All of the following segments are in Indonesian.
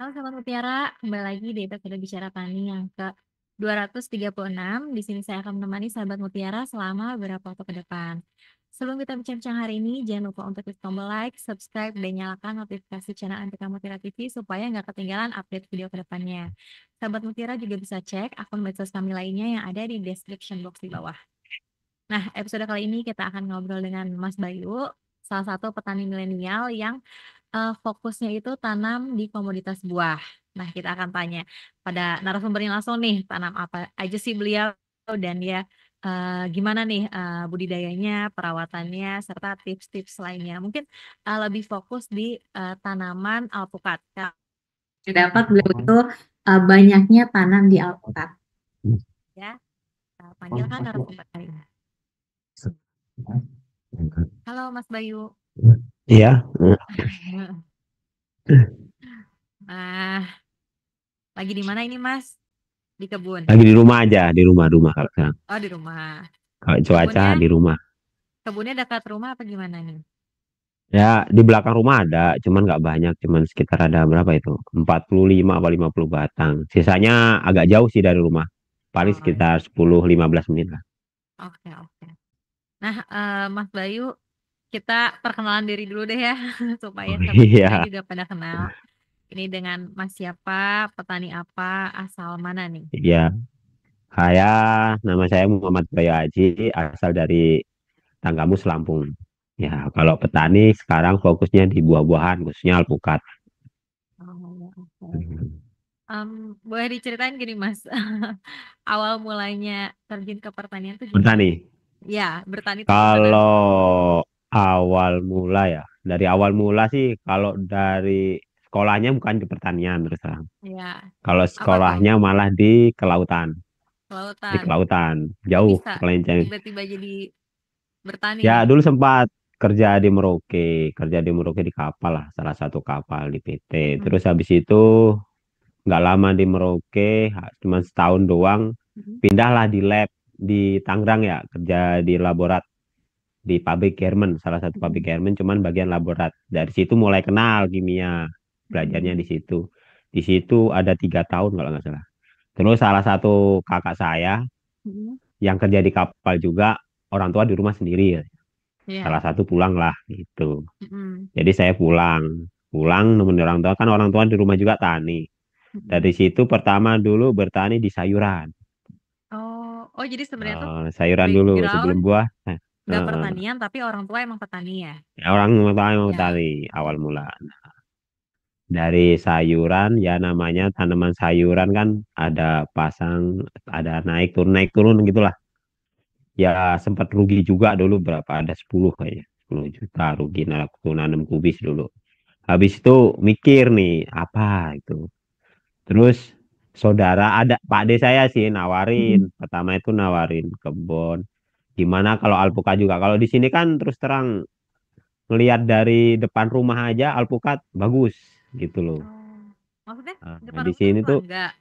Halo Sobat Mutiara, kembali lagi di episode Bicara Tani yang ke-236. Di sini saya akan menemani Sahabat Mutiara selama beberapa waktu ke depan. Sebelum kita bincang-bincang hari ini, jangan lupa untuk klik tombol like, subscribe, dan nyalakan notifikasi channel Antika Mutiara TV supaya nggak ketinggalan update video ke depannya. Sahabat Mutiara juga bisa cek akun medsos kami lainnya yang ada di description box di bawah. Nah, episode kali ini kita akan ngobrol dengan Mas Bayu, salah satu petani milenial yang fokusnya itu tanam di komoditas buah. Nah, kita akan tanya pada narasumbernya langsung nih, tanam apa aja sih beliau dan ya gimana nih budidayanya, perawatannya, serta tips-tips lainnya. Mungkin lebih fokus di tanaman alpukat. Dapat beliau itu banyaknya tanam di alpukat. Ya, kita panggilkan narasumber kali ini. Halo Mas Bayu. Iya, Nah, lagi di mana ini Mas? Di kebun. lagi di rumah aja, di rumah kalau sekarang. Oh, di rumah. Kalau cuaca Kebunnya, di rumah. kebunnya dekat rumah apa gimana nih? Ya, di belakang rumah ada, cuman nggak banyak, cuman sekitar ada berapa itu? 45 apa 50 batang. Sisanya agak jauh sih dari rumah. Paling Oh, sekitar 10-15 menit lah. oke, oke. Nah, Mas Bayu, kita perkenalan diri dulu deh ya, supaya sahabat kita Iya, juga pada kenal. Ini dengan Mas siapa, petani apa, asal mana nih? iya. Saya, nama saya Muhammad Bayu Haji, asal dari Tanggamus, Lampung. Ya, kalau petani sekarang fokusnya di buah-buahan, khususnya alpukat. Oh, oke. Boleh diceritain gini Mas, awal mulanya terjun ke pertanian tuh gimana? Petani. Ya, bertani tuh gimana? Kalau awal mula ya, dari awal mula sih kalau dari sekolahnya bukan di pertanian terus terang. Ya, Kalau apa tuh? sekolahnya malah di kelautan, di Kelautan. kelautan, Kok jauh bisa Kelenceng. tiba-tiba jadi bertani Ya nih? dulu sempat kerja di Merauke di kapal lah, salah satu kapal di PT. Mm-mm. Terus habis itu nggak lama di Merauke, cuma setahun doang, Mhm. pindahlah di lab di Tangerang ya, kerja di laborat di pabrik garment, salah satu pabrik Mhm. garment, cuman bagian laborat. Dari situ mulai kenal kimia, belajarnya di Mhm. situ. Di situ ada 3 tahun kalau nggak salah. Terus salah satu kakak saya Mhm. yang kerja di kapal juga, orang tua di rumah sendiri. Salah Iya. satu pulang lah gitu. Mhm. Jadi saya pulang nemenin orang tua, kan orang tua di rumah juga tani. Dari Mhm. situ pertama dulu bertani di sayuran. Oh, oh jadi sebenarnya tuh Sayuran dulu background sebelum buah. nggak pertanian tapi orang tua emang petani ya? Orang tua mau Ya. tani awal mula. Dari sayuran ya, namanya tanaman sayuran kan ada pasang, ada naik turun gitulah. Ya sempat rugi juga dulu, berapa ada 10 kayaknya, 10 juta rugi, nah waktu nanam kubis dulu. Habis itu mikir nih apa itu, terus saudara ada Pak D saya sih Mhm. nawarin, pertama itu nawarin kebun, gimana kalau alpukat juga. Kalau di sini kan terus terang ngelihat dari depan rumah aja alpukat bagus gitu loh. Oh, maksudnya Nah, depan di rumah tuh sini tuh enggak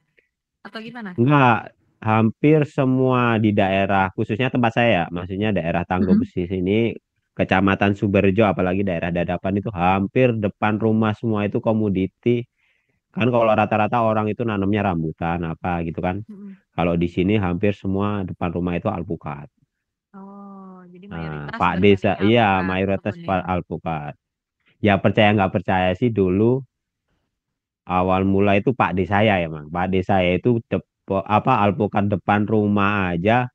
atau gimana? enggak, hampir semua di daerah, khususnya tempat saya, ya, maksudnya daerah Tanggo Mhm. Besi sini, Kecamatan Suberjo, apalagi daerah Dadapan itu hampir depan rumah semua itu komoditi. Kan kalau rata-rata orang itu nanamnya rambutan apa gitu kan. Mhm. Kalau di sini hampir semua depan rumah itu alpukat. Oh, jadi Nah, mayoritas Pak berarti Desa, iya alpukat mayoritas kebunnya. alpukat. Ya percaya nggak percaya sih, dulu awal mula itu Pak D saya ya, Mang. Pak D saya itu apa alpukat depan rumah aja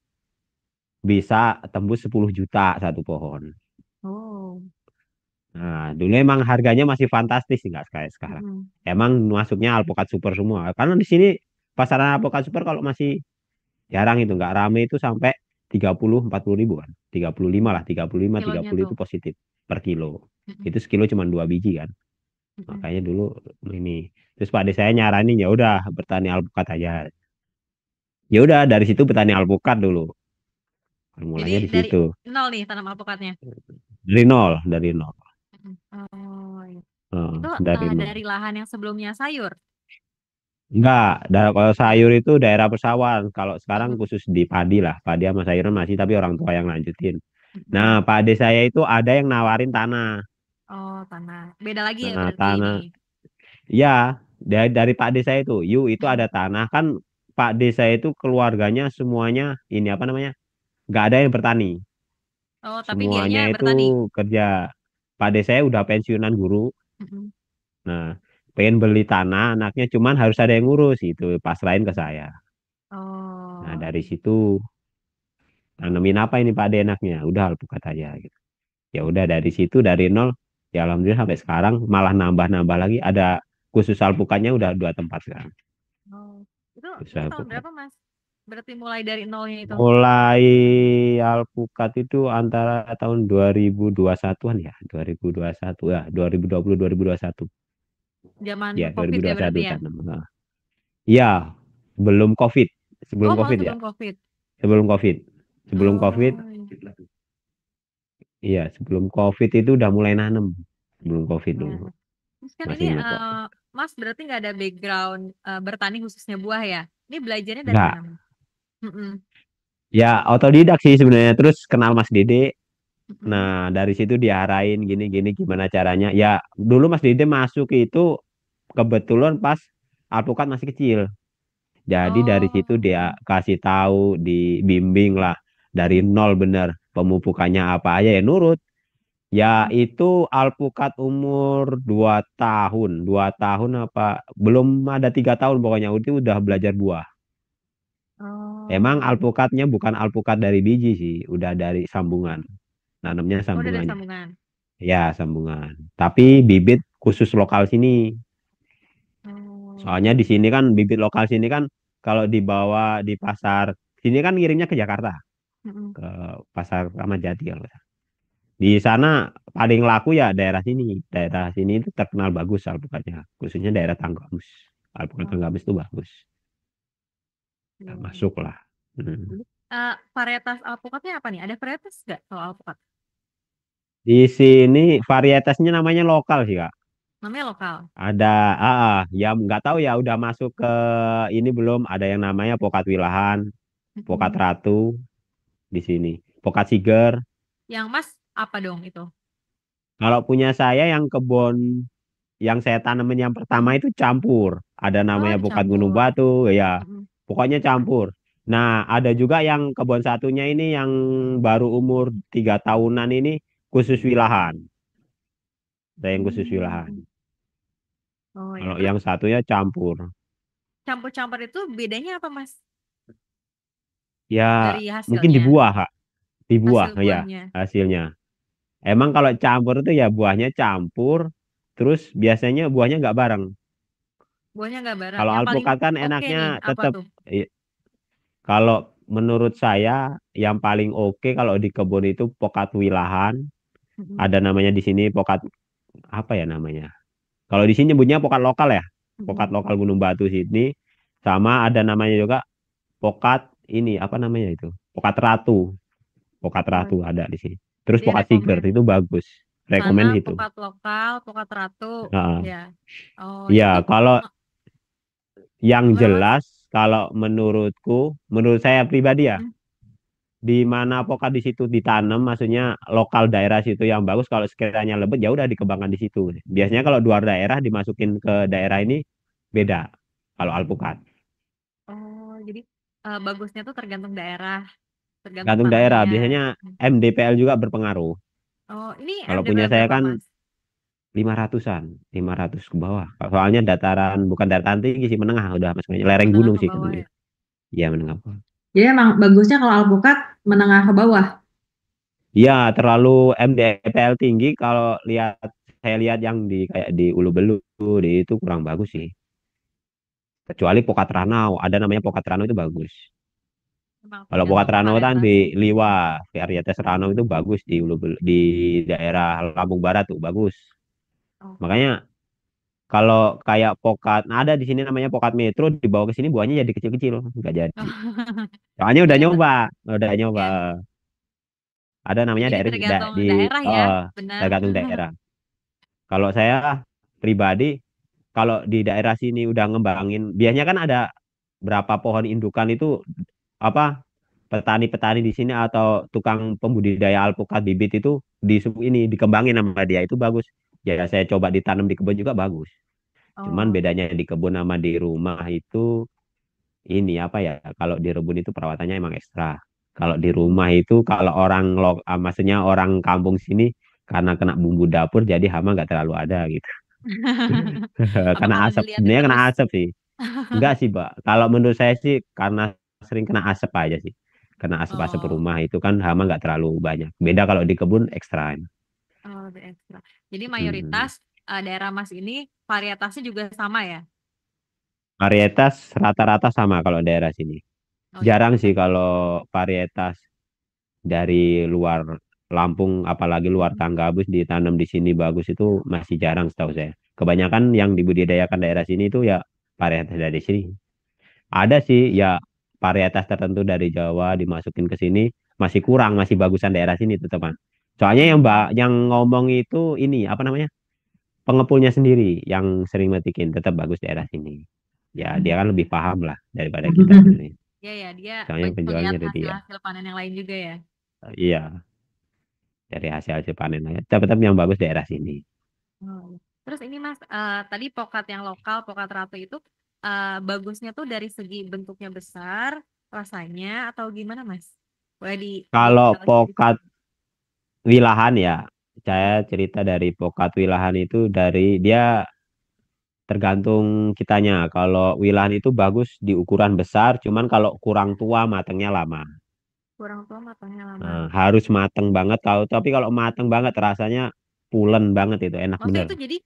bisa tembus 10 juta satu pohon. Oh. Nah, dulu emang harganya masih fantastis sih, nggak kayak sekarang. Mhm. Emang masuknya alpukat super semua. Karena di sini pasaran alpukat super kalau masih jarang itu, nggak rame itu sampai 30-40 ribu kan. 35 lah, 35, Kilonya 30 tuh. itu positif per kilo. Mhm. Itu sekilo cuma 2 biji kan. Mhm. Makanya dulu ini. Terus Pak saya nyaranin ya udah bertani alpukat aja. Ya udah dari situ bertani alpukat dulu. Jadi Mulanya di dari situ. nol nih tanam alpukatnya. Dari nol, dari nol. Mhm. Oh, iya. Itu Dari nol. dari lahan yang sebelumnya sayur. Enggak, kalau sayur itu daerah persawahan. Kalau sekarang Mhm. khusus di padi lah. Padi sama sayuran masih, tapi orang tua yang lanjutin. Nah, Mhm. Pak Ade saya itu ada yang nawarin tanah. Oh, tanah. Beda lagi ya Nah, berarti ini. tanah. Ya, dari Pak Desa itu, yuk itu Mm-mm. ada tanah kan. Pak Desa itu keluarganya semuanya ini apa namanya, nggak ada yang bertani, Oh, tapi dianya semuanya itu bertani. kerja. Pak Desa udah pensiunan guru. Mm-mm. Nah, pengen beli tanah anaknya, cuman harus ada yang ngurus, itu pasrahin ke saya. Nah, Oh, dari situ tanemin apa ini Pak Ade enaknya, udah alpukat aja gitu. Ya udah dari situ dari nol, ya alhamdulillah sampai sekarang malah nambah-nambah lagi, ada khusus alpukatnya udah 2 tempat sekarang. oh. Khusus Itu tahun alpukat. berapa, Mas? Berarti mulai dari nolnya itu. Mulai alpukat itu antara tahun 2021-an ya, 2021 ya, 2020 2021. Zaman Ya, COVID ya 2021 berarti ya? tanam. Nah, ya, belum COVID. Sebelum Oh, malah COVID ya. sebelum COVID. Sebelum COVID. Sebelum COVID, Oh, iya, sebelum COVID itu udah mulai nanam. Sebelum COVID iya. dulu. Terus kan ini Masih ingat kok. Mas berarti nggak ada background bertani khususnya buah ya? Ini belajarnya dari mana, Enggak. Mas? Mm-mm. Ya, otodidak sih sebenarnya. Terus kenal Mas Dede. Mm-mm. Nah, dari situ diarahin gini-gini gimana caranya. Ya, dulu Mas Dede masuk itu kebetulan pas alpukat masih kecil. Jadi dari situ dia Oh, kasih tahu, dibimbing lah dari nol bener. Pemupukannya apa aja ya nurut. Ya mm. itu alpukat umur 2 tahun, 2 tahun apa belum ada 3 tahun pokoknya itu udah belajar buah. Emang Oh, alpukatnya bukan alpukat dari biji sih, udah dari sambungan. Nanamnya oh udah dari sambungannya. sambungan. Ya sambungan. Tapi bibit khusus lokal sini. Oh, Soalnya di sini kan bibit lokal sini kan kalau dibawa di pasar sini kan ngirimnya ke Jakarta, mm-mm. ke pasar Kramat Jati kalau nggak salah. Di sana paling laku ya daerah sini. Daerah sini itu terkenal bagus alpukatnya. Khususnya daerah Tanggamus. Alpukat Oh, Tanggamus itu bagus. iya, Ya, iya. masuk lah. Hmm. Jadi, varietas alpukatnya apa nih? Ada varietas nggak kalau alpukat? Di sini varietasnya namanya lokal sih Kak. Namanya lokal. Ada, ya nggak tahu ya udah masuk ke ini belum. Ada yang namanya pokat wilahan, pokat Mm-mm. ratu di sini. Pokat siger. Yang Mas apa dong itu? Kalau punya saya yang kebun yang saya tanemin yang pertama Mm. itu campur. Ada Oh, namanya Pukat Gunung dicampur. Batu, ya. Mm-mm. Pokoknya campur. Nah, ada juga yang kebun satunya ini yang baru umur 3 tahunan ini khusus wilahan. Ada yang khusus wilahan. Hmm. Oh ya, Kalau terus yang satunya campur. campur-campur itu bedanya apa, Mas? Ya, Dari mungkin di hasilnya, buah, Kak. Di buah, hasil ya, buahnya. hasilnya. Emang kalau campur itu ya buahnya campur, terus biasanya buahnya nggak bareng. Buahnya nggak bareng. Kalau Yang paling alpukat kan oke enaknya nih, apa tetap. tuh? Kalau menurut saya yang paling oke kalau di kebun itu pokat wilahan. Mm-mm. Ada namanya di sini pokat apa ya namanya? Kalau di sini nyebutnya pokat lokal ya. Pokat Mm-mm. lokal Gunung Batu sini. Sama ada namanya juga pokat ini apa namanya itu? Pokat ratu. Pokat Oh, ratu ada di sini. Terus jadi pokat siger rekomen itu bagus. sana Rekomen itu. pukat lokal, pukat ratu, Nah, ya. Oh ya, ya itu kalau ma- yang gimana, Mas? jelas kalau menurutku, menurut saya pribadi ya, Mm. di mana pokat di situ ditanam, maksudnya lokal daerah situ yang bagus. Kalau sekiranya lebet, ya udah dikembangkan di situ. Biasanya kalau luar daerah dimasukin ke daerah ini beda. Kalau alpukat, Oh, jadi bagusnya tuh tergantung daerah, tergantung gantung daerah. tanahnya. Biasanya MDPL juga berpengaruh. Oh, ini Kalau punya MDPL saya berapa, kan Mas? 500-an, 500 ke bawah. Soalnya dataran bukan dataran tinggi sih, menengah udah masuknya lereng Menengah gunung ke sih bawah ketemu. ya. Iya menengah. Jadi emang bagusnya kalau alpukat menengah ke bawah. Iya terlalu MDPL tinggi kalau saya lihat yang di kayak di Ulu Belu di itu kurang bagus sih. Kecuali Pokat Ranau, ada namanya Pokat Ranau itu bagus. Memang Kalau Pokat tergantung Ranau kan varietas. di Liwa, varietas Ranau itu bagus di di daerah Lampung Barat tuh bagus. Oh. Makanya kalau kayak Pokat, nah ada di sini namanya Pokat Metro dibawa ke sini buahnya jadi kecil-kecil, nggak jadi. Soalnya udah Iya, nyoba, udah nyoba. ya. Ada namanya Jadi tergantung di daerah ya, oh, benar. tergantung daerah. Kalau saya pribadi, kalau di daerah sini udah ngembangin, biasanya kan ada berapa pohon indukan itu apa petani-petani di sini atau tukang pembudidaya alpukat bibit itu ini dikembangin sama dia itu bagus. Ya saya coba ditanam di kebun juga bagus. Cuman Oh. bedanya di kebun sama di rumah itu ini apa ya? Kalau di rebun itu perawatannya emang ekstra. Kalau di rumah Hmm. itu kalau maksudnya orang kampung sini karena kena bumbu dapur jadi hama nggak terlalu ada gitu. Apa Karena karena asap, diliatin sebenarnya kena terus? asap sih. Enggak sih, Mbak. Kalau menurut saya sih karena sering kena asap aja sih. Kena asap-asap Oh, rumah itu kan hama nggak terlalu banyak. Beda kalau di kebun ekstra. oh lebih ekstra. Jadi Hmm. mayoritas daerah Mas ini varietasnya juga sama ya? Varietas rata-rata sama kalau daerah sini. Oh jadi Jarang sih pakai. kalau varietas dari luar Lampung, apalagi luar Mm-mm. Tanggabus ditanam di sini bagus itu masih jarang setahu saya. Kebanyakan yang dibudidayakan daerah sini itu ya varietas dari sini. Ada sih ya varietas tertentu dari Jawa dimasukin ke sini masih kurang, masih bagusan daerah sini teman. Soalnya Hmm. yang ngomong itu ini apa namanya? Pengepulnya sendiri yang sering metikin tetap bagus daerah sini. Ya dia kan lebih paham lah daripada kita sebenarnya. Ya ya dia Soalnya melihat penjualnya dari dia. hasil-hasil panen yang lain juga ya. Iya, dari hasil-hasil panen aja. Tetap yang bagus daerah sini. Oh, iya. Terus ini Mas, tadi pokat yang lokal, pokat ratu itu bagusnya tuh dari segi bentuknya besar, rasanya atau gimana Mas? Boleh Kalau detail sedikit pokat nggak? wilahan ya, Mm-mm. saya cerita dari pokat wilahan itu dari dia tergantung kitanya. Kalau wilahan itu bagus di ukuran besar, cuman kalau kurang tua matangnya lama. Kurang tua matangnya lama. Harus mateng banget kalau tapi kalau mateng banget rasanya pulen banget itu enak Maksudnya bener. itu jadi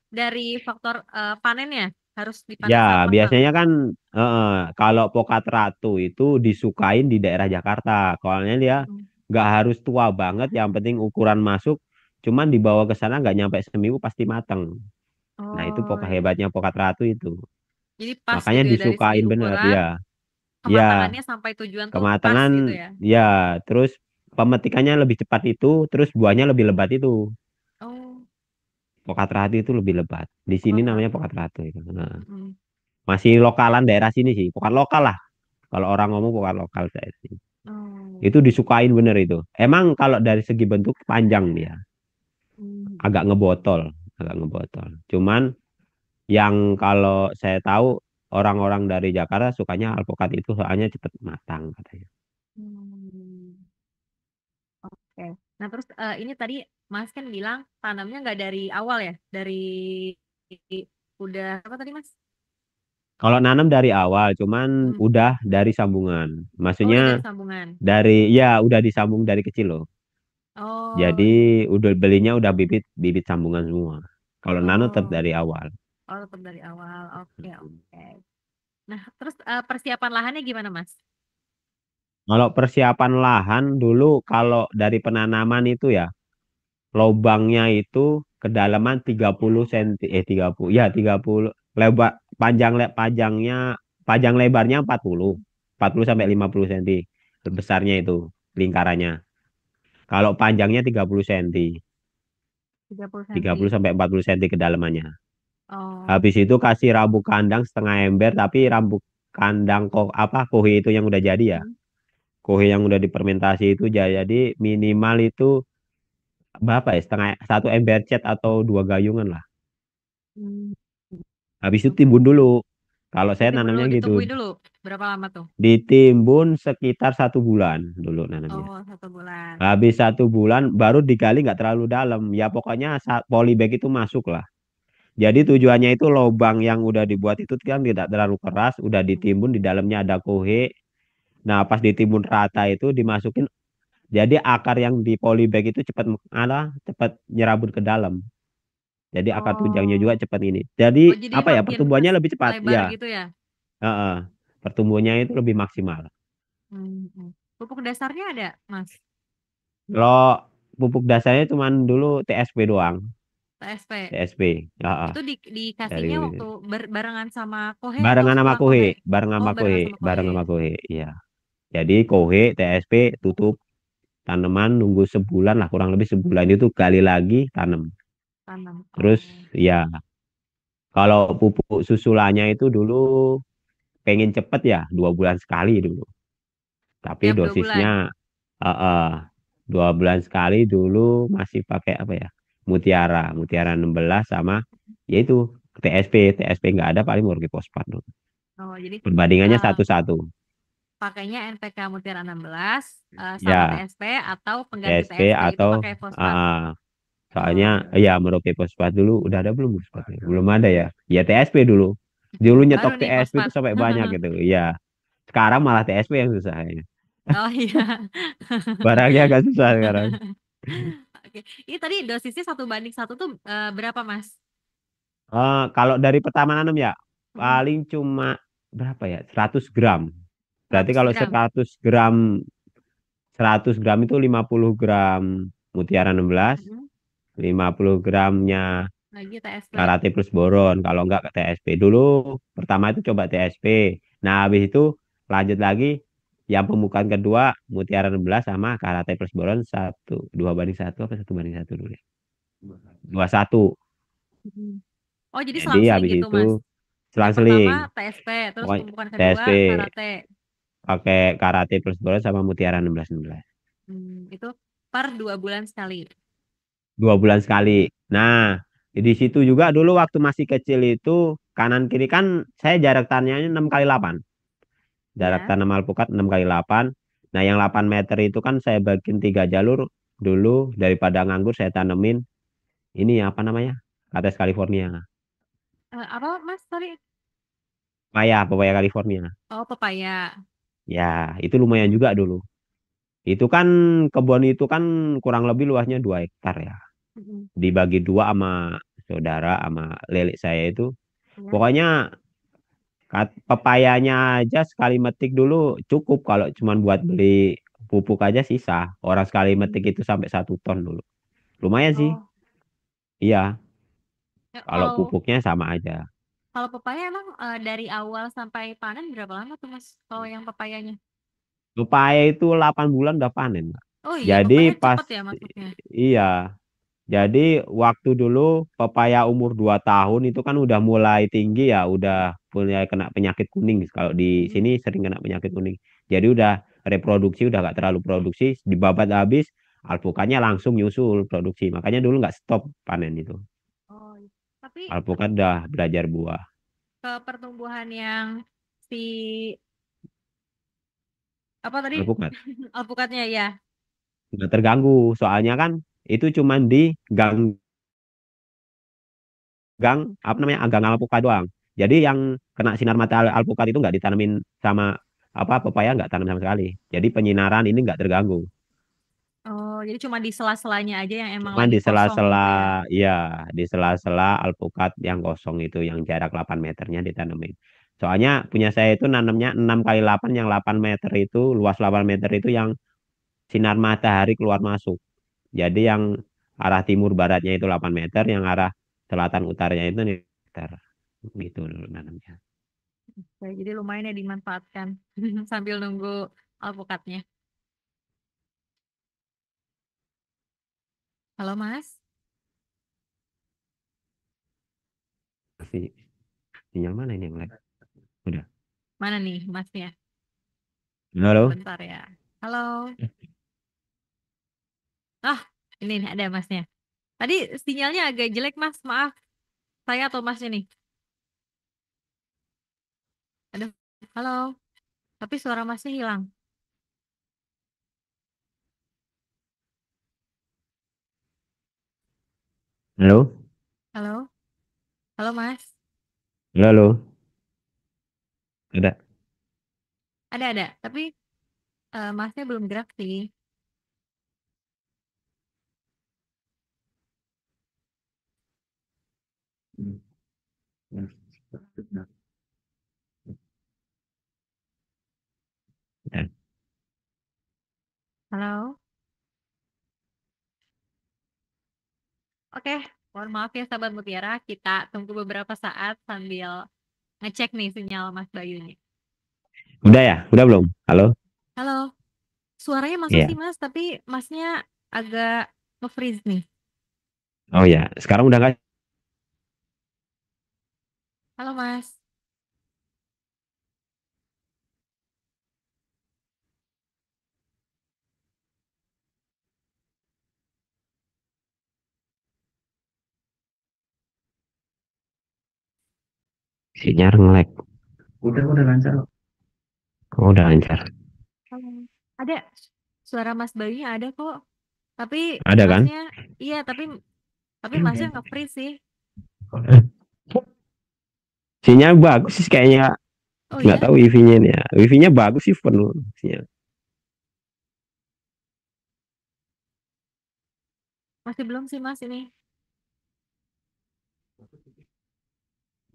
dari faktor panennya harus Ya, dipanen saat matang. biasanya kan kalau pokat ratu itu disukain di daerah Jakarta. Soalnya dia Mm. nggak harus tua banget, yang penting ukuran masuk. Cuman dibawa ke sana nggak nyampe seminggu pasti mateng. Nah, itu Oh iya. hebatnya pokat ratu itu. Jadi pas Makanya gitu ya dari segi disukain bener, ukuran, ya. Ya, kematangannya sampai tujuan tuh pas kematangan, gitu ya. ya. Terus pemetikannya lebih cepat itu, terus buahnya lebih lebat itu. Oh, Pokat ratu itu lebih lebat. Di sini pokat namanya ratu. pokat ratu itu. Nah, Mm-mm. masih lokalan daerah sini sih. Pokat lokal lah. Kalau orang ngomong pokat lokal daerah sini. Oh. Itu disukain bener itu. Emang kalau dari segi bentuk panjang dia, Mm. agak ngebotol, agak ngebotol. Cuman yang kalau saya tahu orang-orang dari Jakarta sukanya alpukat itu soalnya cepet matang katanya. Hmm. Oke. Nah, terus ini tadi Mas kan bilang tanamnya nggak dari awal ya, dari udah apa tadi Mas? Kalau nanam dari awal, cuman Mm. udah dari sambungan. Oh, Maksudnya udah dari sambungan. udah disambung dari kecil loh. Oh, Jadi udah belinya udah bibit bibit sambungan semua. Kalau nanam tetap oh, dari awal. oh tetap dari awal. Oke, oke. Nah, terus persiapan lahannya gimana Mas? Kalau persiapan lahan dulu kalau dari penanaman itu ya lubangnya itu kedalaman 30 cm 30 ya 30 lebar panjang lebarnya 40 sampai Hmm. 50 cm besarnya itu lingkarannya. Kalau panjangnya 30 cm 30 30 cm. sampai 40 cm kedalamannya. Oh, Habis itu kasih rabuk kandang setengah ember tapi rabuk kandang kok apa kohe itu yang udah jadi ya. hmm. Kohe yang udah difermentasi itu jadi minimal itu berapa ya setengah satu ember cat atau dua gayungan lah. Hmm. Habis itu Oke. timbun dulu. Kalau saya Ditimbun dulu, nanamnya gitu, ditungguin dulu. Berapa lama tuh? ditimbun sekitar 1 bulan dulu nanamnya. Oh, 1 bulan. Habis 1 bulan baru digali nggak terlalu dalam. Ya pokoknya polybag itu masuk lah. Jadi tujuannya itu lubang yang udah dibuat itu kan tidak terlalu keras, udah Hmm. ditimbun di dalamnya ada kohe. Nah pas ditimbun rata itu dimasukin. Jadi akar yang di polybag itu cepat nyerabut ke dalam. Jadi akar tunjangnya Oh, juga cepat ini. Jadi oh jadi apa ya makin pertumbuhannya lebih cepat. lebar Ya, gitu ya? heeh. Pertumbuhannya itu lebih maksimal. Hmm. Hmm. Pupuk dasarnya ada, Mas? Kalau pupuk dasarnya cuman dulu TSP doang, TSP. TSP. Heeh. Itu Dari dikasihnya waktu barengan sama kohe atau barengan sama setelah kohe? Oh, barengan sama bareng kohe. sama kohe. Iya. Jadi kohe TSP tutup tanaman nunggu sebulan lah kurang lebih sebulan itu gali lagi tanam. Tanam. Terus Oh, ya kalau pupuk susulannya itu dulu pengen cepet ya 2 bulan sekali dulu. Tapi tiap 2 bulan. dosisnya eh, eh, 2 bulan sekali dulu masih pakai apa ya? Mutiara 16 sama yaitu TSP nggak ada paling murni fosfat. Oh, jadi Perbandingannya eh, 1-1. pakainya NPK Mutiara 16 sama Ya, TSP atau pengganti TSP TSP itu atau pakai fosfat. ah, soalnya Oh, ya Merauke fosfat dulu udah ada belum fosfatnya? Belum ada ya. Ya TSP dulu. Dulu baru nyetok nih TSP itu fosfat. sampai banyak gitu. Ya, sekarang malah TSP yang susah ya. Oh iya. Barangnya agak susah sekarang. Oke. Ini tadi dosisnya 1:1 tuh berapa, Mas? Kalau dari pertama nanam ya Mm, paling cuma berapa ya? 100 gram. Berarti 100 kalau gram. 100 gram itu 50 gram Mutiara 16, Mm, 50 gramnya lagi TSP. Karate plus boron. Kalau enggak ke TSP dulu. Pertama itu coba TSP. Nah, habis itu lanjut lagi yang pembukaan kedua Mutiara 16 sama Karate plus boron 2:1 apa 1:1 dulu ya. 2:1. Mm. Oh, jadi Jadi selang-seling habis gitu, itu Mas. Yang pertama selang-seling. TSP, terus Pokoknya pembukaan kedua TSP karate. pakai Karate plus boron sama Mutiara 16. Itu per 2 bulan sekali. 2 bulan sekali. Nah, di situ juga dulu waktu masih kecil itu kanan kiri kan saya jarak tanamnya 6x8. Jarak Ya. tanam alpukat 6x8. Nah, yang 8 meter itu kan saya bikin 3 jalur dulu daripada nganggur saya tanemin ini apa namanya? Kates California. Apa, Mas? Sorry. Pepaya California. Oh, pepaya. Ya, itu lumayan Mm, juga dulu. Itu kan kebun itu kan kurang lebih luasnya 2 hektar ya. mm, Dibagi dua sama saudara sama lele saya itu. ya. Pokoknya pepayanya aja sekali metik dulu cukup kalau cuman buat beli pupuk aja sisa. Orang sekali metik Mm. itu sampai 1 ton dulu. Lumayan sih. Oh, Iya, ya, kalau kalau pupuknya sama aja. kalau pepaya emang dari awal sampai panen berapa lama tuh, Mas? Kalau yang pepayanya? Pepaya itu 8 bulan udah panen, Mbak. Oh iya, Jadi pepaya pas cepet ya masuknya. iya, jadi waktu dulu pepaya umur 2 tahun itu kan udah mulai tinggi ya, udah mulai kena penyakit kuning. Kalau di sini Mm. sering kena penyakit kuning. Jadi udah reproduksi, udah gak terlalu produksi, dibabat habis, alpukatnya langsung nyusul produksi. Makanya dulu nggak stop panen itu. Oh, iya. Tapi Alpukat udah belajar buah. ke pertumbuhan yang si apa tadi Alpukat alpukatnya ya. nggak terganggu, soalnya kan itu cuman di gang gang apa namanya gang alpukat doang. Jadi yang kena sinar mata alpukat itu nggak ditanemin sama apa pepaya nggak tanam sama sekali. Jadi penyinaran ini nggak terganggu. Oh, jadi cuma di sela-selanya aja yang emang Cuman lagi di kosong sela-sela gitu ya. ya di sela-sela alpukat yang kosong itu yang jarak 8 meternya ditanemin. Soalnya punya saya itu nanamnya 6x8 yang 8 meter itu luas 8 meter itu yang sinar matahari keluar masuk. Jadi yang arah timur baratnya itu 8 meter, yang arah selatan utaranya itu meter. Gitu dulu nanamnya. Oke, jadi lumayan ya dimanfaatkan sambil nunggu alpukatnya. Halo Mas, Masih sinyal mana ini yang lag? Udah. mana nih Masnya? Halo? Bentar ya. Halo. Ah, ini nih ada Masnya. Tadi sinyalnya agak jelek Mas, maaf. Saya atau Masnya nih? Aduh, halo. Tapi suara Masnya hilang. Halo? Halo, halo Mas. Halo? Halo? Ada. Ada. Tapi Masnya belum gerak sih. Dan Halo. Oke, mohon maaf ya sahabat Mutiara. Kita tunggu beberapa saat sambil ngecek nih sinyal Mas Bayunya. udah ya? Udah belum? Halo? Halo, suaranya masuk Iya. sih Mas, tapi Masnya agak nge-freeze nih. Oh ya, sekarang udah nggak? Halo Mas. Sinyal nge-lag. Udah lancar. Oh, udah lancar. Halo. Ada suara Mas Bayunya ada kok. Tapi Ada kan? Masnya, iya tapi Masnya nge-freeze sih. Sinyal bagus sih kayaknya. Oh Nggak iya, tahu wifi-nya nih ya. Wifi-nya bagus sih penuh sinyal. masih belum sih Mas ini.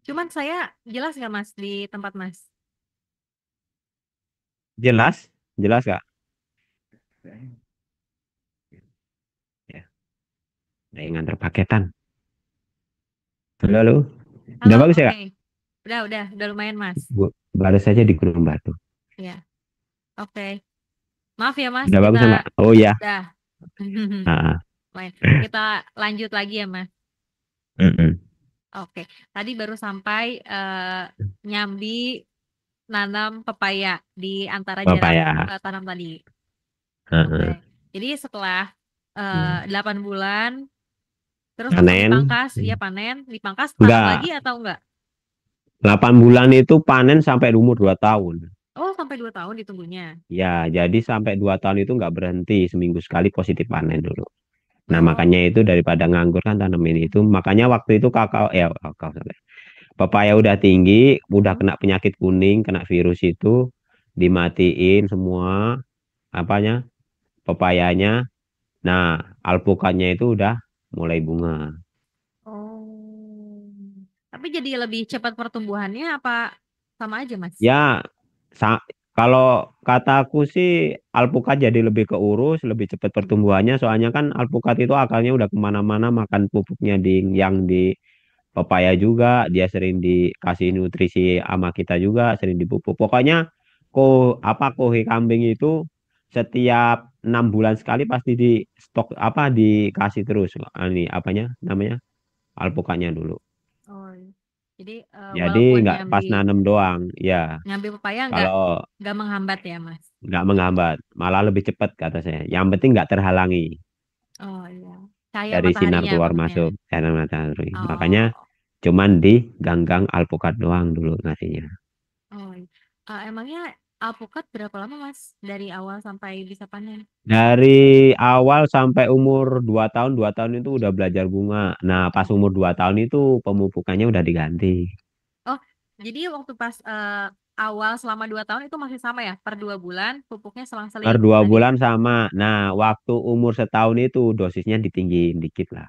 Cuman saya jelas nggak Mas di tempat Mas? Jelas? Jelas Kak? Ya, ada yang nganter paketan. Halo, halo. Udah Halo, bagus ya oke. Kak? Udah lumayan Mas. Baru saja di Gunung Batu. Ya, oke. Maaf ya Mas, Udah kita bagus ya, Kak? Oh iya. udah. Ah, Lumayan. Kita lanjut lagi ya Mas. mm-mm. Oke, tadi baru sampai nyambi nanam pepaya di antara jarak Papaya. tanam tadi. Oke, Heeh. jadi setelah 8 bulan, terus langsung Panen. dipangkas, iya panen, dipangkas tanam lagi Enggak. atau enggak? 8 bulan itu panen sampai umur 2 tahun. Oh, sampai 2 tahun ditunggunya. Ya, jadi sampai 2 tahun itu nggak berhenti. Seminggu sekali positif panen dulu. Nah, Oh, makanya itu daripada nganggur kan tanemin itu. Makanya waktu itu pepaya udah tinggi, udah mm, kena penyakit kuning, kena virus itu, dimatiin semua apanya pepayanya. Nah, alpukannya itu udah mulai bunga. oh. Tapi jadi lebih cepat pertumbuhannya apa sama aja, Mas? Ya, sa- kalau kataku sih alpukat jadi lebih keurus, lebih cepat Hmm. pertumbuhannya. Soalnya kan alpukat itu akarnya udah kemana-mana makan pupuknya yang di pepaya juga. Dia sering dikasih nutrisi sama kita juga, sering dipupuk. Pokoknya kohi kambing itu setiap 6 bulan sekali pasti di stok apa dikasih terus. Ini apanya namanya alpukatnya dulu. Oh, iya. Jadi Jadi walaupun nggak nyambi pas nanam doang, ya. nyambi pepaya Kalau nggak menghambat ya, Mas? nggak menghambat, malah lebih cepat kata saya. Yang penting nggak terhalangi Oh iya. Cahaya dari sinar mataharinya keluar maksudnya. masuk sinar matahari. Makanya Oh, cuman di ganggang alpukat doang dulu ngasihnya. oh, iya. Emangnya alpukat berapa lama, Mas? Dari awal sampai bisa panen? Dari awal sampai umur 2 tahun itu udah belajar bunga. Nah, pas Oh. umur 2 tahun itu pemupukannya udah diganti. Oh, jadi waktu pas awal selama 2 tahun itu masih sama ya? Per 2 bulan pupuknya Per selang-seling dua tadi. bulan sama. Nah, waktu umur setahun itu dosisnya ditinggiin dikit lah.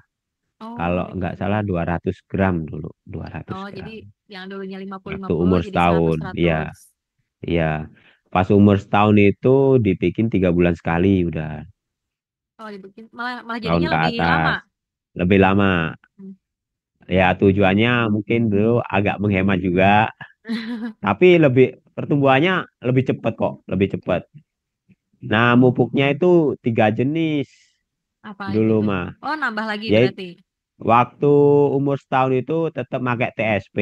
Oh, Kalau nggak salah ditinggiin. 200 gram dulu, 200 Oh, jadi gram. yang dulunya lima puluh lima Waktu puluh umur jadi 100 setahun, iya, 100. iya. Pas umur setahun itu dibikin 3 bulan sekali udah Oh, dibikin malah malah tahun jadinya ke lebih lama. atas. Lebih lama. Hmm. Ya tujuannya mungkin dulu agak menghemat juga, tapi lebih pertumbuhannya lebih cepat kok, lebih cepat. Nah, mupuknya itu 3 jenis Apa aja dulu tuh? mah. Oh, nambah lagi Ya berarti. waktu umur setahun itu tetap pakai TSP,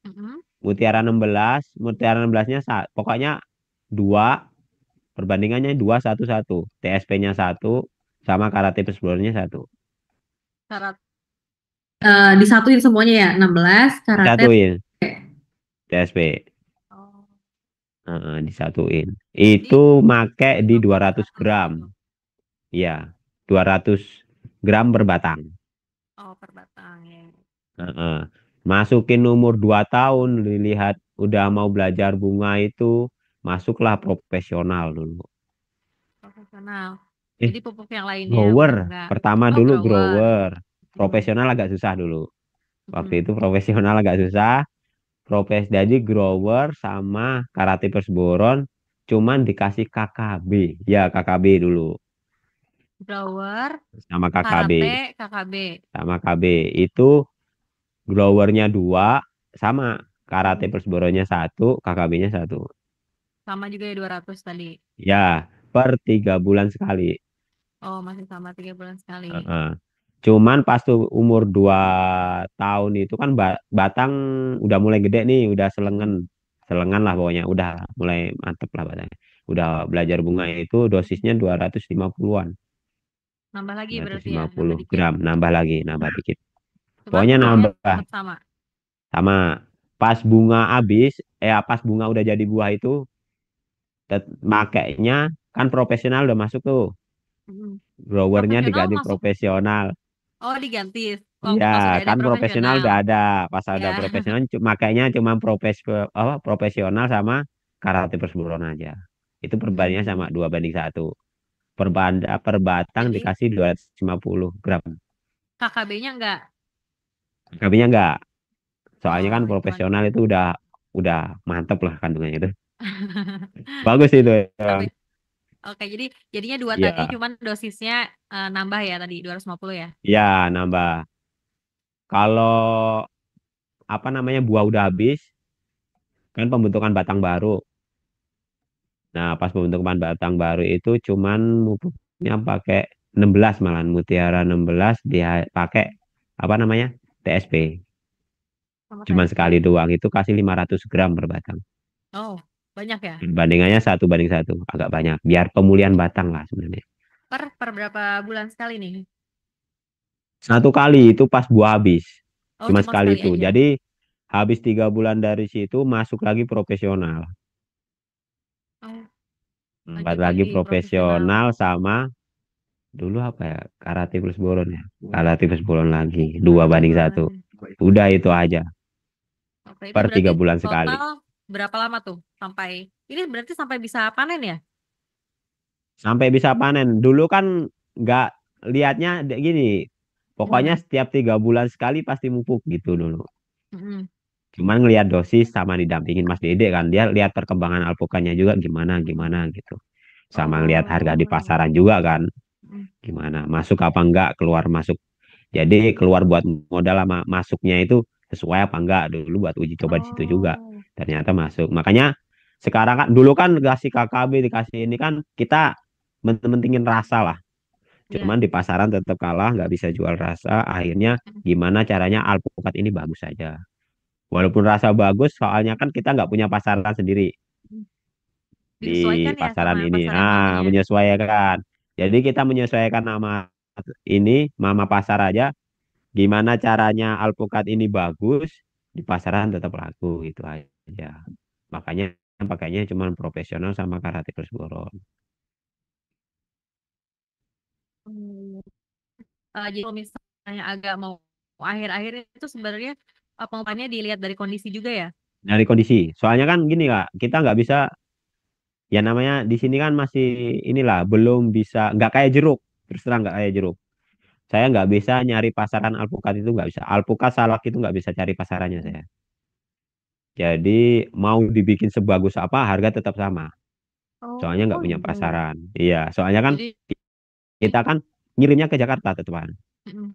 Mm-mm. Mutiara 16-nya pokoknya dua, perbandingannya 2-1-1. TSP-nya satu sama Karate Explore-nya satu. Syarat. Disatuin semuanya ya, 16 karate. Disatuin TSP. Oh, Disatuin. jadi Itu make di 200 500 gram. gitu. Ya, 200 gram per batang. Oh, per batang ya. Heeh. Masukin umur 2 tahun, dilihat udah mau belajar bunga itu, masuklah profesional dulu. Profesional. Eh, Jadi pupuk yang lainnya grower. udah enggak. Pertama Oh, dulu grower. grower. Mm-mm. Profesional agak susah dulu. Waktu Mm-mm. itu profesional agak susah. Jadi grower sama karate perseboron cuman dikasih KKB. Ya, KKB dulu. Grower, Sama KKB. karate, KKB. Sama KB. Itu growernya dua, sama karate Mm. perseboronnya satu, KKB-nya satu. Sama juga ya 200 tadi. Ya, per 3 bulan sekali. Oh, masih sama 3 bulan sekali. Heeh. Cuman pas tuh umur 2 tahun itu kan batang udah mulai gede nih, udah selengan. Mm-mm. Selengan lah pokoknya, udah mulai mantep lah batangnya. Udah belajar bunga itu dosisnya 250-an. Nambah lagi berarti ya, nambah 250 dikit. gram, nambah lagi, nambah dikit. Cuman Pokoknya pupuknya nambah tetap sama. sama. pas bunga habis, pas bunga udah jadi buah itu, makainya kan profesional udah masuk tuh, Mm-mm. growernya Profesional diganti masuk. profesional. Oh, diganti. Waktu Iya, pas udah ada kan profesional profesional. udah ada, pas Ya. ada profesional, makainya cuma profesional sama karate perseburon aja. Itu perbandingannya sama Hmm. 2:1. Per batang Jadi dikasih 250 gram. KKB-nya enggak. Kabinnya enggak. Soalnya kan Oh, hitungannya profesional enggak. itu udah mantep lah kandungannya itu. Bagus itu Tapi emang. oke, jadi jadinya dua tadi Iya, cuman dosisnya nambah ya tadi 250 ya. iya nambah. Kalau apa namanya buah udah habis, kan pembentukan batang baru. Nah, pas pembentukan batang baru itu cuman pupuknya pakai 16 malahan Mutiara 16 dia pakai apa namanya? TSP. Sama Cuman sekali TSP. doang itu kasih 500 gram per batang. Oh, banyak ya? Perbandingannya 1:1, agak banyak. Biar pemulihan batang lah sebenarnya. Per berapa bulan sekali nih? Satu kali itu pas buah habis. Oh, Cuma cuma sekali sekali itu. aja. Jadi habis 3 bulan dari situ masuk lagi profesional. Oh, Empat lanjut lagi lagi profesional. profesional sama dulu apa ya? Karate plus boron ya. Karate plus boron lagi. Dua Karate banding bulan satu. lagi. Udah itu aja. Oke, itu Per berarti 3 bulan sekali. total berapa lama tuh sampai ini berarti sampai bisa panen ya? Sampai bisa panen. Dulu kan nggak lihatnya gini. Pokoknya Gimana? setiap 3 bulan sekali pasti mupuk gitu dulu. Mm-mm. Cuman ngelihat dosis sama didampingin Mas Dede kan. Dia lihat perkembangan alpukannya juga gimana Mm-mm. gimana gitu. Sama ngelihat harga di Oh, iya. pasaran juga kan. Mm. Gimana masuk apa enggak, keluar masuk. Jadi keluar buat modal sama masuknya itu sesuai apa enggak dulu buat uji coba di situ juga. Oh, Ternyata masuk. Makanya sekarang kan dulu kan dikasih KKB dikasih ini kan kita mentingin rasa lah. iya. Cuman di pasaran tetap kalah, nggak bisa jual rasa. Akhirnya Mm. gimana caranya alpukat ini bagus saja. Walaupun rasa bagus, soalnya kan kita nggak punya pasaran sendiri di Disesuaikan ya sama pasaran ini. pasaran ininya. Menyesuaikan. Jadi kita menyesuaikan nama ini, mama pasar aja. Gimana caranya alpukat ini bagus, di pasaran tetap laku gitu aja. Makanya pakainya cuma profesional sama karate plus boron. Hmm. Jadi kalau misalnya agak mau akhir-akhir itu sebenarnya pengumumannya dilihat dari kondisi juga ya. Dari kondisi. Soalnya kan gini Kak, kita nggak bisa ya namanya di sini kan masih inilah belum bisa nggak kayak jeruk terus terang nggak kayak jeruk saya nggak bisa nyari pasaran alpukat itu nggak bisa alpukat salak itu nggak bisa cari pasarannya Hmm. saya jadi mau dibikin sebagus apa harga tetap sama soalnya Oh nggak punya iya. pasaran iya soalnya kan Jadi kita kan ngirimnya ke Jakarta tetepan mm,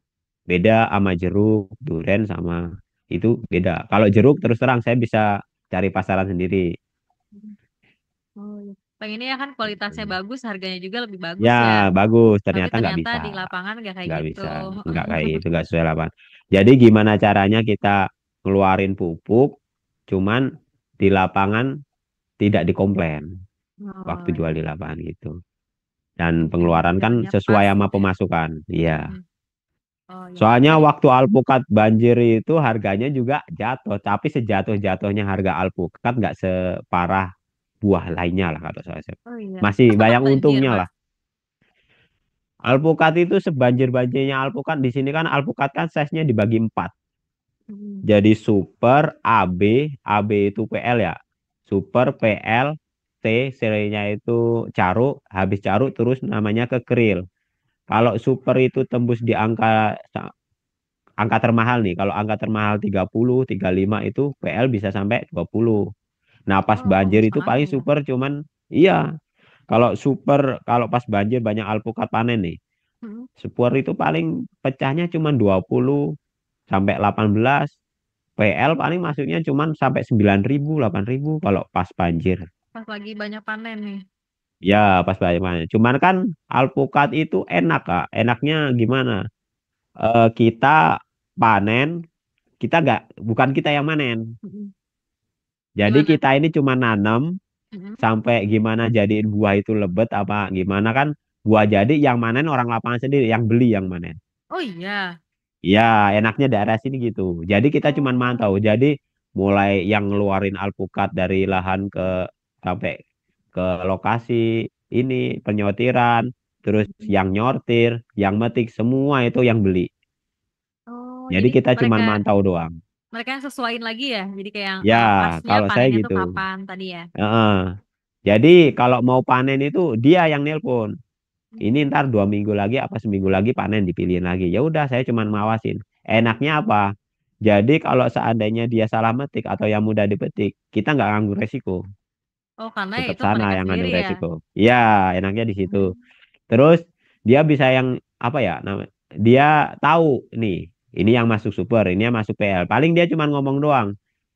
beda sama jeruk duren sama itu beda kalau jeruk terus terang saya bisa cari pasaran sendiri. mm. Oh iya. Pengennya ya kan kualitasnya Gitu. bagus, harganya juga lebih bagus Ya ya. bagus Tapi ternyata nggak ternyata bisa. di lapangan gak kayak Nggak gitu. bisa, nggak kayak gitu, nggak sesuai lapangan. Jadi gimana caranya kita ngeluarin pupuk, cuman di lapangan tidak dikomplain waktu Oh jual iya. di lapangan gitu. Dan Jadi pengeluaran kan jualnya sesuai pas sama gitu ya. pemasukan. Iya. Mm. Oh iya. Soalnya Jadi waktu alpukat banjir itu harganya juga jatuh, tapi sejatuh-jatuhnya harga alpukat nggak separah buah lainnya lah kata saya. oh iya. Masih Pas sempat banyak banjir, untungnya Mas. lah. Alpukat itu sebanjir-banjirnya alpukat di sini kan alpukat kan size-nya dibagi 4. Mm. Jadi super AB itu PL ya. Super PL T serinya itu caruk, habis caruk terus namanya ke keril. Kalau super itu tembus di angka termahal nih. Kalau angka termahal 30, 35 itu PL bisa sampai 20. Nah, pas Oh, banjir bisa itu paling langsung ya. super cuman iya. Kalau super kalau pas banjir banyak alpukat panen nih. Mm. Super itu paling pecahnya cuma 20 sampai 18. PL paling masuknya cuman sampai 9.000, 8.000 kalau pas banjir. Pas lagi banyak panen nih. Ya, pas banjir. Cuman kan alpukat itu enak, Kak. Enaknya gimana? Kita panen, kita nggak, bukan kita yang manen. Mm. Jadi Gimana? kita ini cuma nanam Mm. sampai gimana jadiin buah itu lebet apa gimana kan buah jadi yang manen orang lapangan sendiri, yang beli yang manen. Oh iya. Ya, enaknya daerah sini gitu. Jadi kita cuma Oh. mantau. Jadi mulai yang ngeluarin alpukat dari lahan sampai ke lokasi ini penyortiran, terus yang nyortir, yang metik semua itu yang beli. Oh, Jadi jadi kita cuman mereka mantau doang. mereka yang sesuaiin lagi ya. Jadi kayak yang Ya, pasnya kalau saya panennya tuh gitu. kapan tadi ya. Heeh. Jadi kalau mau panen itu dia yang nelpon. Ini Hmm. ntar 2 minggu lagi apa seminggu lagi panen dipilihin lagi. Ya udah saya cuman ngawasin. Enaknya apa? Jadi kalau seandainya dia salah metik atau yang mudah dipetik, kita nggak nganggur resiko. Oh, karena Tetap itu sana mereka yang sendiri ngandung ya. resiko. Ya, enaknya di situ. Hmm. Terus dia bisa yang apa ya? Dia tahu nih, ini yang masuk super, ini yang masuk PL. Paling dia cuma ngomong doang.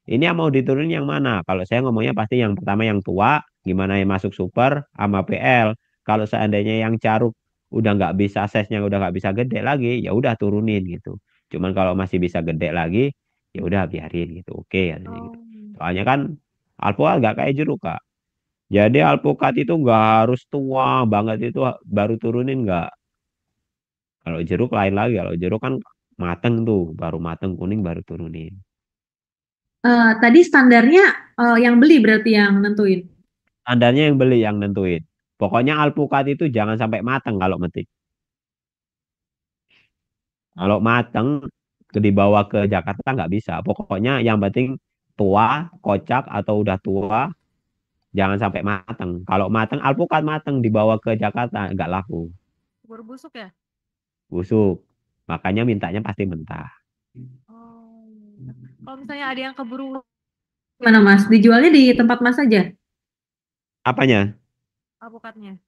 Ini yang mau diturunin yang mana? Kalau saya ngomongnya pasti yang pertama yang tua, gimana yang masuk super sama PL. Kalau seandainya yang caruk udah nggak bisa size-nya udah nggak bisa gede lagi, ya udah turunin gitu. Cuman kalau masih bisa gede lagi, ya udah biarin gitu. Oke katanya gitu. Oh. Soalnya kan alkohol nggak kayak jeruk, Kak. Jadi alpukat itu nggak harus tua banget itu baru turunin nggak. Kalau jeruk lain lagi. Kalau jeruk kan mateng tuh, baru mateng kuning baru turunin. Tadi standarnya yang beli berarti yang nentuin. Standarnya yang beli yang nentuin. Pokoknya alpukat itu jangan sampai mateng kalau metik. Kalau mateng dibawa ke Jakarta nggak bisa. Pokoknya yang penting tua, kocak atau udah tua, jangan sampai mateng. Kalau mateng, alpukat mateng dibawa ke Jakarta nggak laku, Keburu busuk ya? busuk. Makanya mintanya pasti mentah. Oh, iya. Kalau misalnya ada yang keburu Gimana Mas? Dijualnya di tempat Mas aja? Apanya? alpukatnya.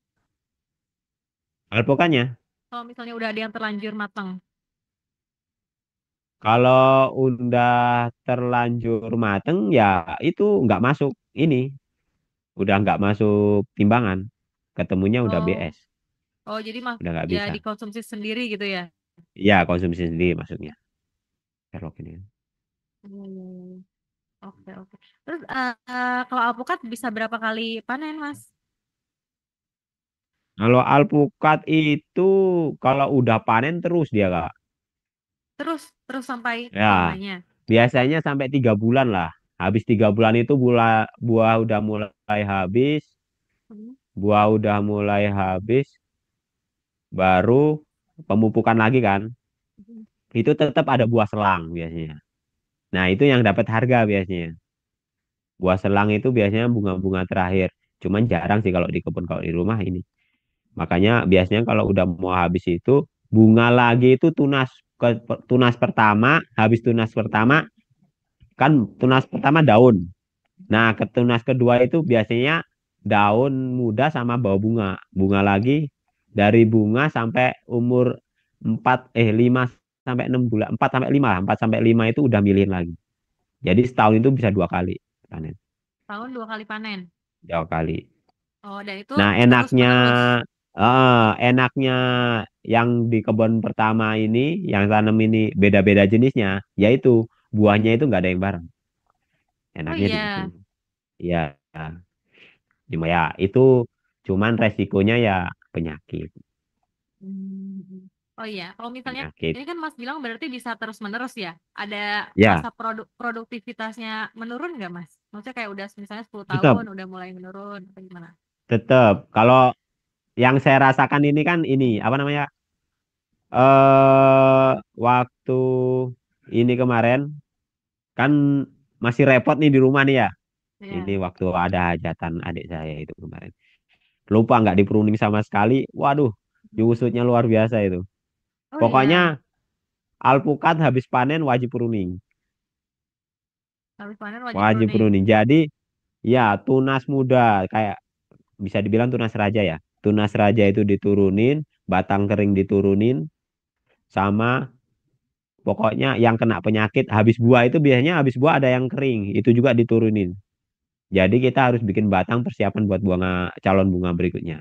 Alpukatnya. Kalau misalnya udah ada yang terlanjur matang. Kalau udah terlanjur mateng ya itu nggak masuk ini, udah nggak masuk timbangan, ketemunya udah Oh, BS, oh jadi mah udah nggak ya bisa. dikonsumsi sendiri gitu ya? Ya konsumsi sendiri masuknya. Serok ini. Iya, iya, iya. Oke, oke. Terus kalau alpukat bisa berapa kali panen, Mas? Kalau alpukat itu kalau udah panen terus dia Kak. Terus, terus sampai Ya lamanya. biasanya sampai 3 bulan lah. Habis 3 bulan itu buah udah mulai habis, Hmm. baru pemupukan lagi kan. Hmm. Itu tetap ada buah selang biasanya. Nah, itu yang dapat harga biasanya. Buah selang itu biasanya bunga-bunga terakhir. Cuman jarang sih kalau di kebun, kalau di rumah ini. Makanya biasanya kalau udah mau habis itu, bunga lagi itu tunas pertama, habis tunas pertama, kan tunas pertama daun. Nah, ke tunas kedua itu biasanya daun muda sama bawah bunga. Bunga lagi dari bunga sampai umur 5 sampai 6 bulan, 4 sampai 5 lah, 4 sampai 5 itu udah milihin lagi. Jadi setahun itu bisa 2 kali panen, Tahun 2 kali panen. 2 kali. Oh, dan itu Nah, terus menerus. enaknya yang di kebun pertama ini, yang tanam ini beda-beda jenisnya, yaitu buahnya itu nggak ada yang bareng. Oh Enaknya di situ. iya. Ya, cuma ya itu cuman resikonya ya penyakit, Hmm. Oh iya, kalau misalnya penyakit. ini kan Mas bilang berarti bisa terus menerus ya. Ada Ya, masa produktivitasnya menurun nggak Mas? Maksudnya kayak udah misalnya 10 tetap, tahun udah mulai menurun atau gimana? tetap. Kalau yang saya rasakan ini kan ini apa namanya? Waktu ini kemarin kan masih repot nih di rumah nih ya. Ini Iya. waktu ada hajatan adik saya itu kemarin. Lupa nggak di pruning sama sekali. Waduh, nyusutnya luar biasa itu. Oh Pokoknya iya, alpukat habis panen wajib pruning. habis panen wajib Wajib pruning. pruning. Jadi ya tunas muda kayak bisa dibilang tunas raja ya. Tunas raja itu diturunin, batang kering diturunin, sama pokoknya yang kena penyakit habis buah itu biasanya habis buah ada yang kering, itu juga diturunin. Jadi kita harus bikin batang persiapan buat calon bunga berikutnya.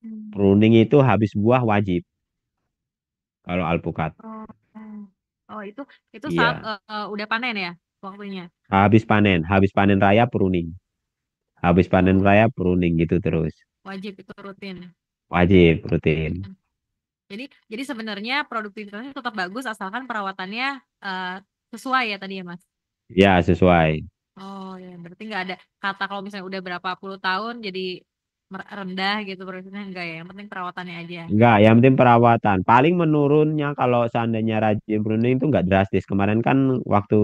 Hmm. Pruning itu habis buah wajib kalau alpukat. Oh, oh itu saat Iya, udah panen ya waktunya. habis panen raya pruning. Habis panen Oh, raya pruning gitu terus. wajib itu rutin. Wajib rutin. Hmm. Jadi sebenarnya produktivitasnya tetap bagus asalkan perawatannya eh, sesuai ya tadi ya Mas. Ya, sesuai. Oh ya, berarti nggak ada kata kalau misalnya udah berapa puluh tahun jadi rendah gitu berarti enggak ya. Yang penting perawatannya aja. Enggak, yang penting perawatan. Paling menurunnya kalau seandainya rajin pruning itu enggak drastis. Kemarin kan waktu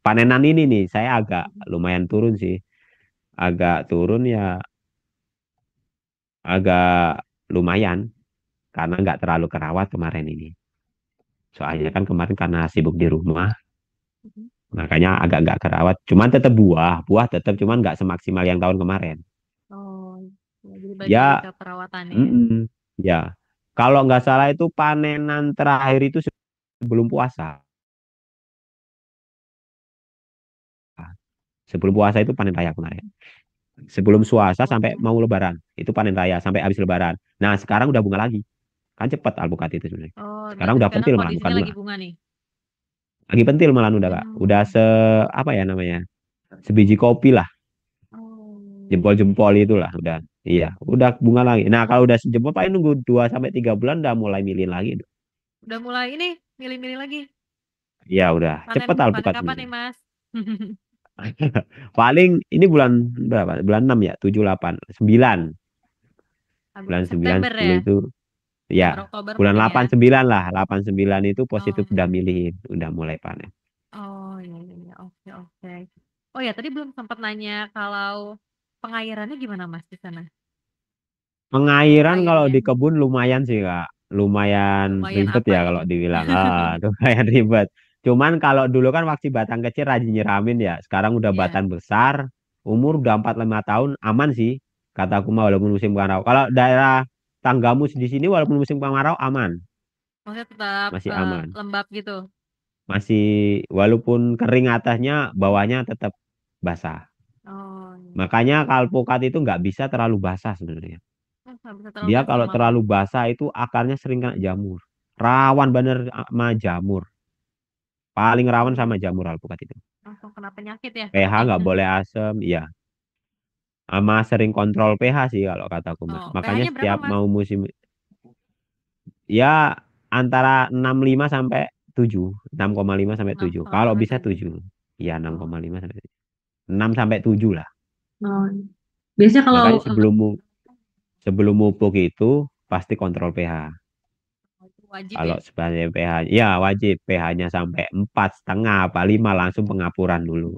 panenan ini nih, saya agak lumayan turun sih. Agak turun ya, agak lumayan. Karena nggak terlalu kerawat kemarin ini. Soalnya kan kemarin karena sibuk di rumah, Mhm. makanya agak nggak kerawat. Cuman tetap buah, buah tetap cuman nggak semaksimal yang tahun kemarin. Oh, ya, jadi balik lagi Ya, ke perawatannya. ya. Kalau nggak salah itu panenan terakhir itu sebelum puasa. Sebelum puasa itu panen raya kemarin. Sebelum puasa sampai Oh, mau lebaran, itu panen raya sampai habis lebaran. Nah, sekarang udah bunga lagi. Kan cepat alpukat itu sebenarnya. oh, Sekarang berarti udah sekarang pentil malah, bukan kondisinya bunga. lagi bunga nih. Lagi pentil malah udah, Kak. Udah Hmm. apa ya namanya? Sebiji kopi lah, Oh, jempol-jempol itulah udah. Iya, udah bunga lagi. Nah, kalau udah sejempol paling nunggu 2 sampai 3 bulan udah mulai milih lagi. udah mulai ini milih-milih lagi. Iya, udah. Panen Cepet panen alpukat kapan nih, sebenarnya. Mas? Paling ini bulan berapa? Bulan 6 ya, 7 8 9. Bulan 9 September 10 ya. itu September ya. Oktober Bulan mungkin ya. 8 9 lah, 8 9 itu Oh positif udah iya. milihin, udah mulai panen. Oh iya iya iya. Oke oke. Oh ya tadi belum sempat nanya kalau pengairannya gimana Mas di sana? Untuk Pengairan kalau airnya di kebun lumayan sih, Kak. Lumayan lumayan ribet apa ya nih? kalau dibilang. Lumayan ribet. Cuman kalau dulu kan waktu batang kecil rajin nyiramin ya. Sekarang udah Ya, batang besar, umur udah 4 5 tahun, aman sih. Kataku mah walaupun musim kemarau. Kalau daerah tanggamu di sini walaupun musim kemarau aman, maksudnya tetap masih aman. lembab gitu. Masih walaupun kering atasnya, bawahnya tetap basah. Oh iya. Makanya kalpukat itu nggak bisa terlalu basah sebenarnya. Oh, nggak bisa terlalu Dia basah kalau malah. terlalu basah itu akarnya sering kena jamur. Rawan bener sama jamur. Paling rawan Oh, sama jamur alpukat itu. langsung kena penyakit ya pH takutnya. nggak boleh asam, iya. Sama sering kontrol pH sih kalau kataku mah. Oh, Makanya pH-nya berapa setiap Mas? mau musim ya antara 6,5 sampai 7, 6,5 sampai 6 7. sama Kalau sampai bisa 7. 7. Iya, Oh, 6,5 sampai 7. 6 sampai 7 lah. Oh, biasanya kalau Makanya sebelum mupuk itu pasti kontrol pH. itu wajib Kalau ya. sebenarnya pH, ya wajib pH-nya sampai 4,5 apa 5 langsung pengapuran dulu.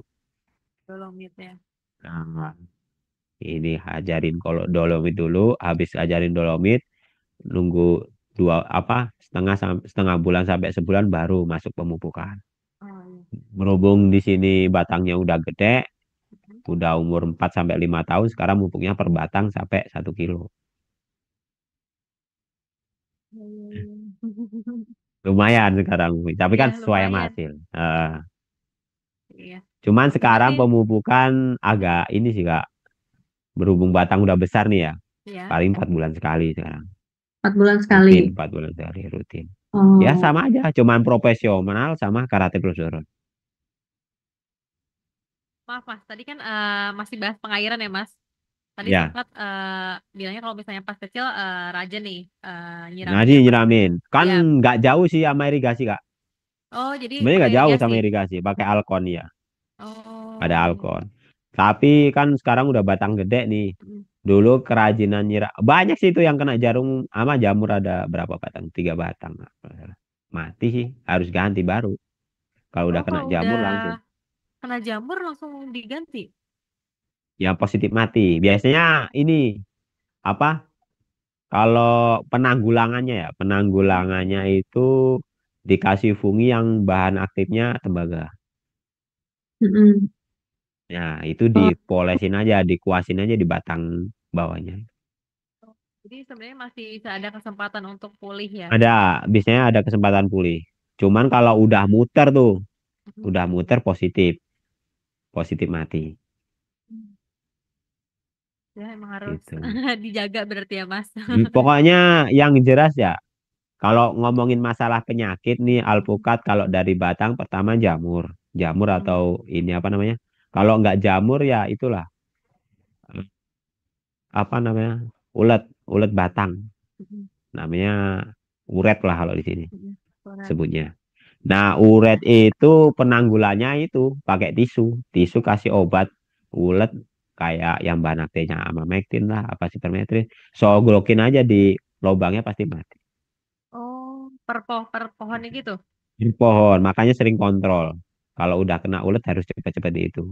Dolomit ya. Nah, ini ajarin kalau dolomit dulu, habis ajarin dolomit, nunggu setengah bulan sampai sebulan baru masuk pemupukan. Oh iya. Berhubung di sini batangnya udah gede, Mhm. udah umur 4 sampai 5 tahun, sekarang pupuknya per batang sampai 1 kilo. Iya, iya, iya. Lumayan sekarang, tapi Iya, kan sesuai sama lumayan. hasil. Iya. Cuman Oke, berarti sekarang pemupukan agak ini sih, Kak. Berhubung batang udah besar nih ya, ya. paling 4 bulan sekali sekarang. 4 bulan sekali. Rutin, 4 bulan sekali, rutin. Ya Oh, sama aja, cuman profesional sama karate prosedur. Maaf Mas, tadi kan masih bahas pengairan ya Mas. Tadi Ya, sempat bilangnya kalau misalnya pas kecil rajin nih nah nyiraminnya pas kecil. nyiramin. Kan Iya. nggak jauh sih sama irigasi, Kak. Oh, jadi Sebenarnya pakai nggak jauh irigasi. sama irigasi, pakai alkon ya. Ada Oh, iya. alkon. Tapi kan sekarang udah batang gede nih. Mm. Dulu kerajinan banyak sih itu yang kena jarum sama jamur ada berapa batang? 3 batang. Mati sih, harus ganti baru. Kalau udah Oh, kena kalau udah jamur langsung. kena jamur langsung diganti. Ya positif mati. Biasanya ini apa? Kalau penanggulangannya ya, Mm. penanggulangannya itu dikasih fungi yang bahan aktifnya tembaga. mm-mm. Ya, itu Oh, dipolesin aja, dikuasin aja di batang bawahnya. Jadi sebenarnya masih bisa ada kesempatan untuk pulih ya. Biasanya ada kesempatan pulih. Cuman kalau udah muter tuh, udah muter positif, positif mati. Ya emang harus Gitu. dijaga berarti ya Mas. Pokoknya yang jelas ya, kalau ngomongin masalah penyakit nih, alpukat kalau dari batang pertama jamur, jamur Mm. atau ini apa namanya? Kalau nggak jamur ya itulah apa namanya? Ulet, ulet batang. Mm. Namanya uret lah kalau di sini Mm. Surat. sebutnya. Nah, uret itu penanggulannya itu pakai tisu. Tisu kasih obat ulet kayak yang bahan aktifnya amamektin lah, apa sipermetrin. Sogrokin aja di lubangnya pasti mati. Oh, per pohonnya gitu. Di pohon, makanya sering kontrol. Kalau udah kena ulet harus cepet-cepet itu.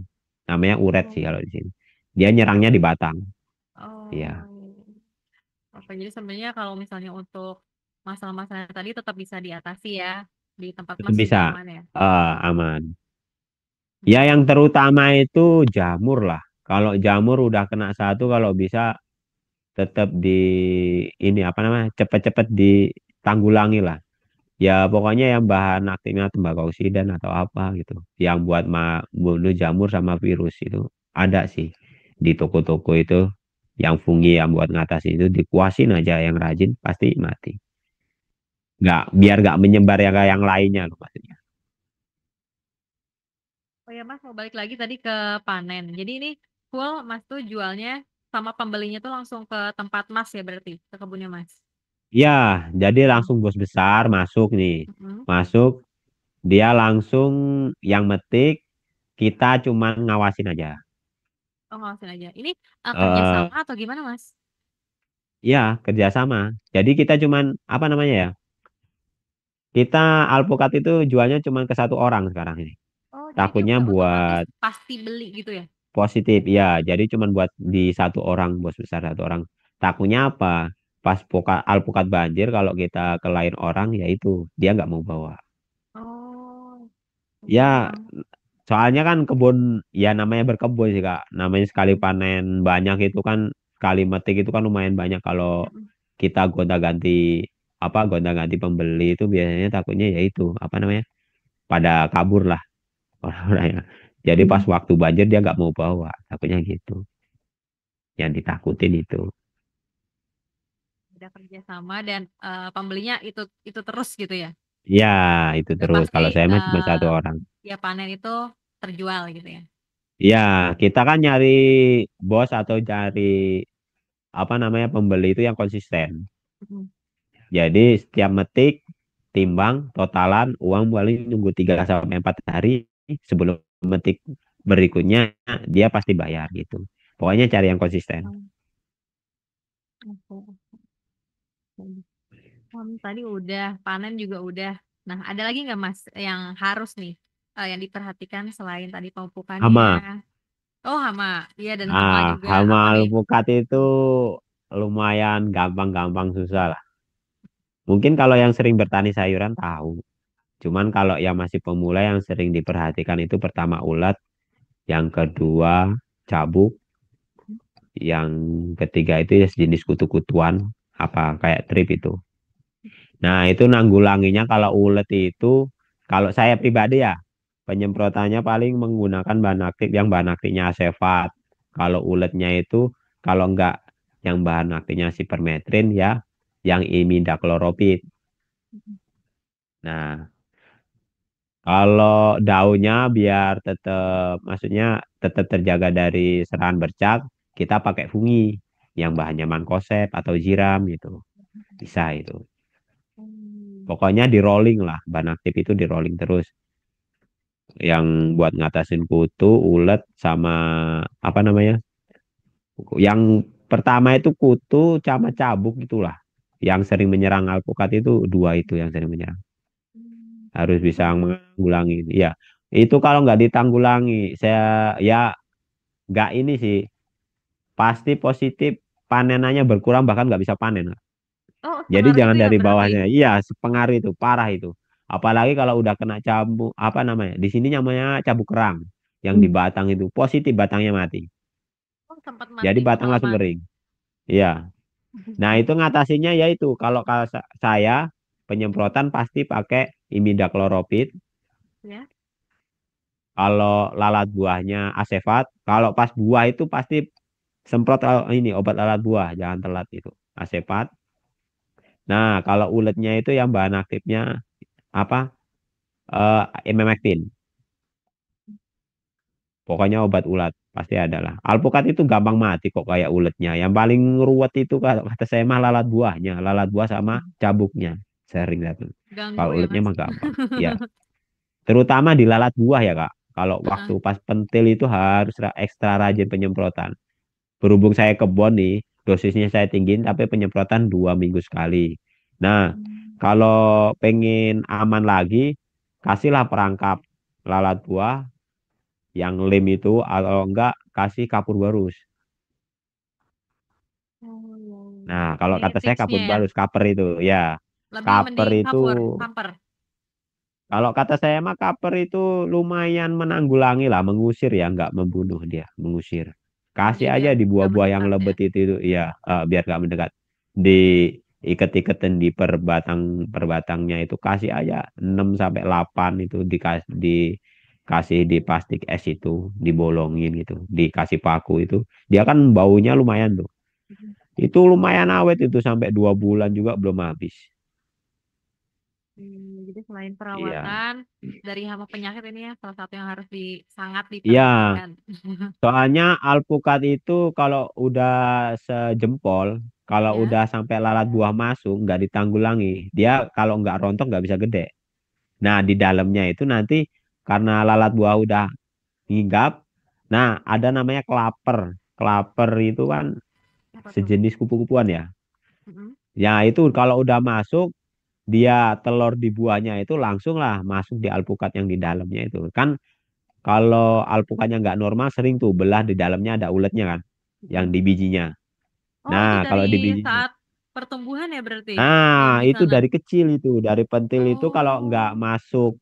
Namanya uret sih Oh, kalau di sini. Dia nyerangnya di batang. Iya, oh. Oke, jadi sebenarnya kalau misalnya untuk masalah-masalah tadi tetap bisa diatasi ya. Di tempat itu Mas juga bisa aman ya. aman. Ya, yang Hmm. terutama itu jamur lah. Kalau jamur udah kena satu, kalau bisa tetap di ini apa namanya cepet-cepet ditanggulangi lah. Ya pokoknya yang bahan aktifnya tembakausidan atau apa gitu. Yang buat bunuh jamur sama virus itu ada sih di toko-toko itu. Yang fungi yang buat ngatasi itu dikuasin aja yang rajin pasti mati. Nggak biar nggak menyebar ya kayak yang lainnya loh maksudnya. Oh ya Mas, mau balik lagi tadi ke panen. Jadi ini full Mas tuh jualnya sama pembelinya tuh langsung ke tempat Mas ya berarti, ke kebunnya Mas. Ya, jadi Hmm. langsung bos besar masuk nih. Mm-mm. Masuk, dia langsung yang metik, kita cuman ngawasin aja. Oh ngawasin aja. Ini kerja Eh sama atau gimana Mas? ya, kerjasama. Jadi kita cuman, apa namanya ya, kita alpukat itu jualnya cuman ke satu orang sekarang ini. Oh jadi Takutnya juga otomatis buat pasti beli gitu ya? positif, ya. Jadi cuman buat di satu orang, bos besar satu orang. Takutnya apa? Pas alpukat banjir, kalau kita ke lain orang, ya itu, dia nggak mau bawa. Oh, jadi Ya, memang. soalnya kan kebun, ya namanya berkebun sih Kak. Namanya sekali panen banyak itu kan, sekali metik itu kan lumayan banyak. Kalau Mm-mm. kita gonta-ganti, gonta-ganti pembeli itu biasanya takutnya ya itu, apa namanya, pada kabur lah orang-orangnya. Jadi pas Hmm. waktu banjir dia nggak mau bawa, takutnya gitu. Yang ditakutin itu. Udah kerja sama dan pembelinya itu terus gitu ya. Ya, itu Udah terus. pasti Kalau saya mah cuma satu orang. ya panen itu terjual gitu ya. Ya, kita kan nyari bos atau cari apa namanya pembeli itu yang konsisten. Mm. Jadi setiap metik timbang totalan uang paling nunggu 3 sampai 4 hari sebelum metik berikutnya dia pasti bayar gitu. Pokoknya cari yang konsisten. Oh, oke. Tadi udah panen juga udah. Nah, ada lagi nggak Mas yang harus nih yang diperhatikan selain tadi pemupukannya? Hama. Oh, hama. Iya dan hama juga Hama apa nih? alpukat itu lumayan gampang-gampang susah lah. Mungkin kalau yang sering bertani sayuran tahu. Cuman kalau yang masih pemula yang sering diperhatikan itu pertama ulat, yang kedua cabuk, yang ketiga itu ya sejenis kutu-kutuan apa kayak trip itu. Nah, itu nanggulanginya kalau ulet itu kalau saya pribadi ya penyemprotannya paling menggunakan bahan aktif yang bahan aktifnya asefat. Kalau uletnya itu kalau enggak yang bahan aktifnya sipermetrin ya yang imidakloropid. Nah, kalau daunnya biar tetap, maksudnya tetap terjaga dari serangan bercak, kita pakai fungi yang bahannya mankoseb atau ziram gitu. Bisa itu. Hmm. Pokoknya di rolling lah, bahan aktif itu di rolling terus. Yang buat ngatasin kutu, ulet, sama apa namanya? Yang pertama itu kutu sama cabuk itulah. Yang sering menyerang alpukat itu dua itu yang sering menyerang. Hmm. Harus bisa Oh, menanggulangi. Iya, itu kalau nggak ditanggulangi, saya ya nggak ini sih pasti positif panenannya berkurang bahkan nggak bisa panen. Kak. oh Jadi pengaruh itu jangan ya dari berarti. bawahnya. Iya, pengaruh itu parah itu. Apalagi kalau udah kena cabuk apa namanya? Di sini namanya cabuk kerang yang di Hmm. batang itu positif batangnya mati. Oh sempat Jadi mati batang langsung pengalaman. kering. Iya. Nah, itu ngatasinnya yaitu kalau saya penyemprotan pasti pakai imidakloropid. Ya. Kalau lalat buahnya asefat, kalau pas buah itu pasti semprot ini obat lalat buah, jangan telat itu. Asefat. Nah, kalau uletnya itu yang bahan aktifnya apa? Ivermectin. Pokoknya obat ulat pasti ada lah. Alpukat itu gampang mati kok kayak uletnya. Yang paling ruwet itu kalau kata saya mah lalat buahnya, lalat buah sama cabuknya. sering dapat. Ganggu Kalau ya, uletnya Mas? mah gampang. Ya, terutama di lalat buah ya Kak. Kalau Heeh. waktu pas pentil itu harus ekstra rajin penyemprotan. Berhubung saya kebon nih, dosisnya saya tinggiin tapi penyemprotan 2 minggu sekali. Nah, Hmm. kalau pengen aman lagi, kasihlah perangkap lalat buah yang lem itu atau enggak kasih kapur barus. Oh, iya, iya, iya. Nah, kalau Ini kata saya tipsnya kapur ya. barus, kaper itu ya. Lebih Kaper mending itu camper. kalau kata saya mah kaper itu lumayan menanggulangi lah, mengusir ya, nggak membunuh dia, mengusir. Oh, Kasih jadi aja biar di nggak buah-buah yang mendekat ya. lebet itu ya, biar nggak mendekat. Di iket-iketin di perbatangnya itu kasih aja 6 sampai 8 itu dikasih di plastik es itu, dibolongin gitu, dikasih paku itu. Dia kan baunya lumayan tuh. Mhm. Itu lumayan awet itu sampai 2 bulan juga belum habis. Jadi selain Iya. perawatan dari hama penyakit ini ya salah satu yang harus sangat Iya, diperhatikan. soalnya alpukat itu kalau udah sejempol, kalau Ya. udah sampai lalat buah masuk, nggak ditanggulangi, dia kalau nggak rontok nggak bisa gede. Nah, di dalamnya itu nanti karena lalat buah udah hinggap, nah ada namanya kelaper. Kelaper itu kan Apa tuh? sejenis kupu-kupuan ya. Mhm. Ya itu kalau udah masuk, dia telur di buahnya itu langsung lah masuk di alpukat yang di dalamnya itu. Kan kalau alpukatnya nggak normal sering tuh belah di dalamnya ada uletnya kan, yang Mhm. di bijinya. Oh, Nah itu kalau di dari bijinya, saat pertumbuhan ya berarti belum nah di itu sana. dari kecil itu, dari pentil itu kalau nggak Oh, masuk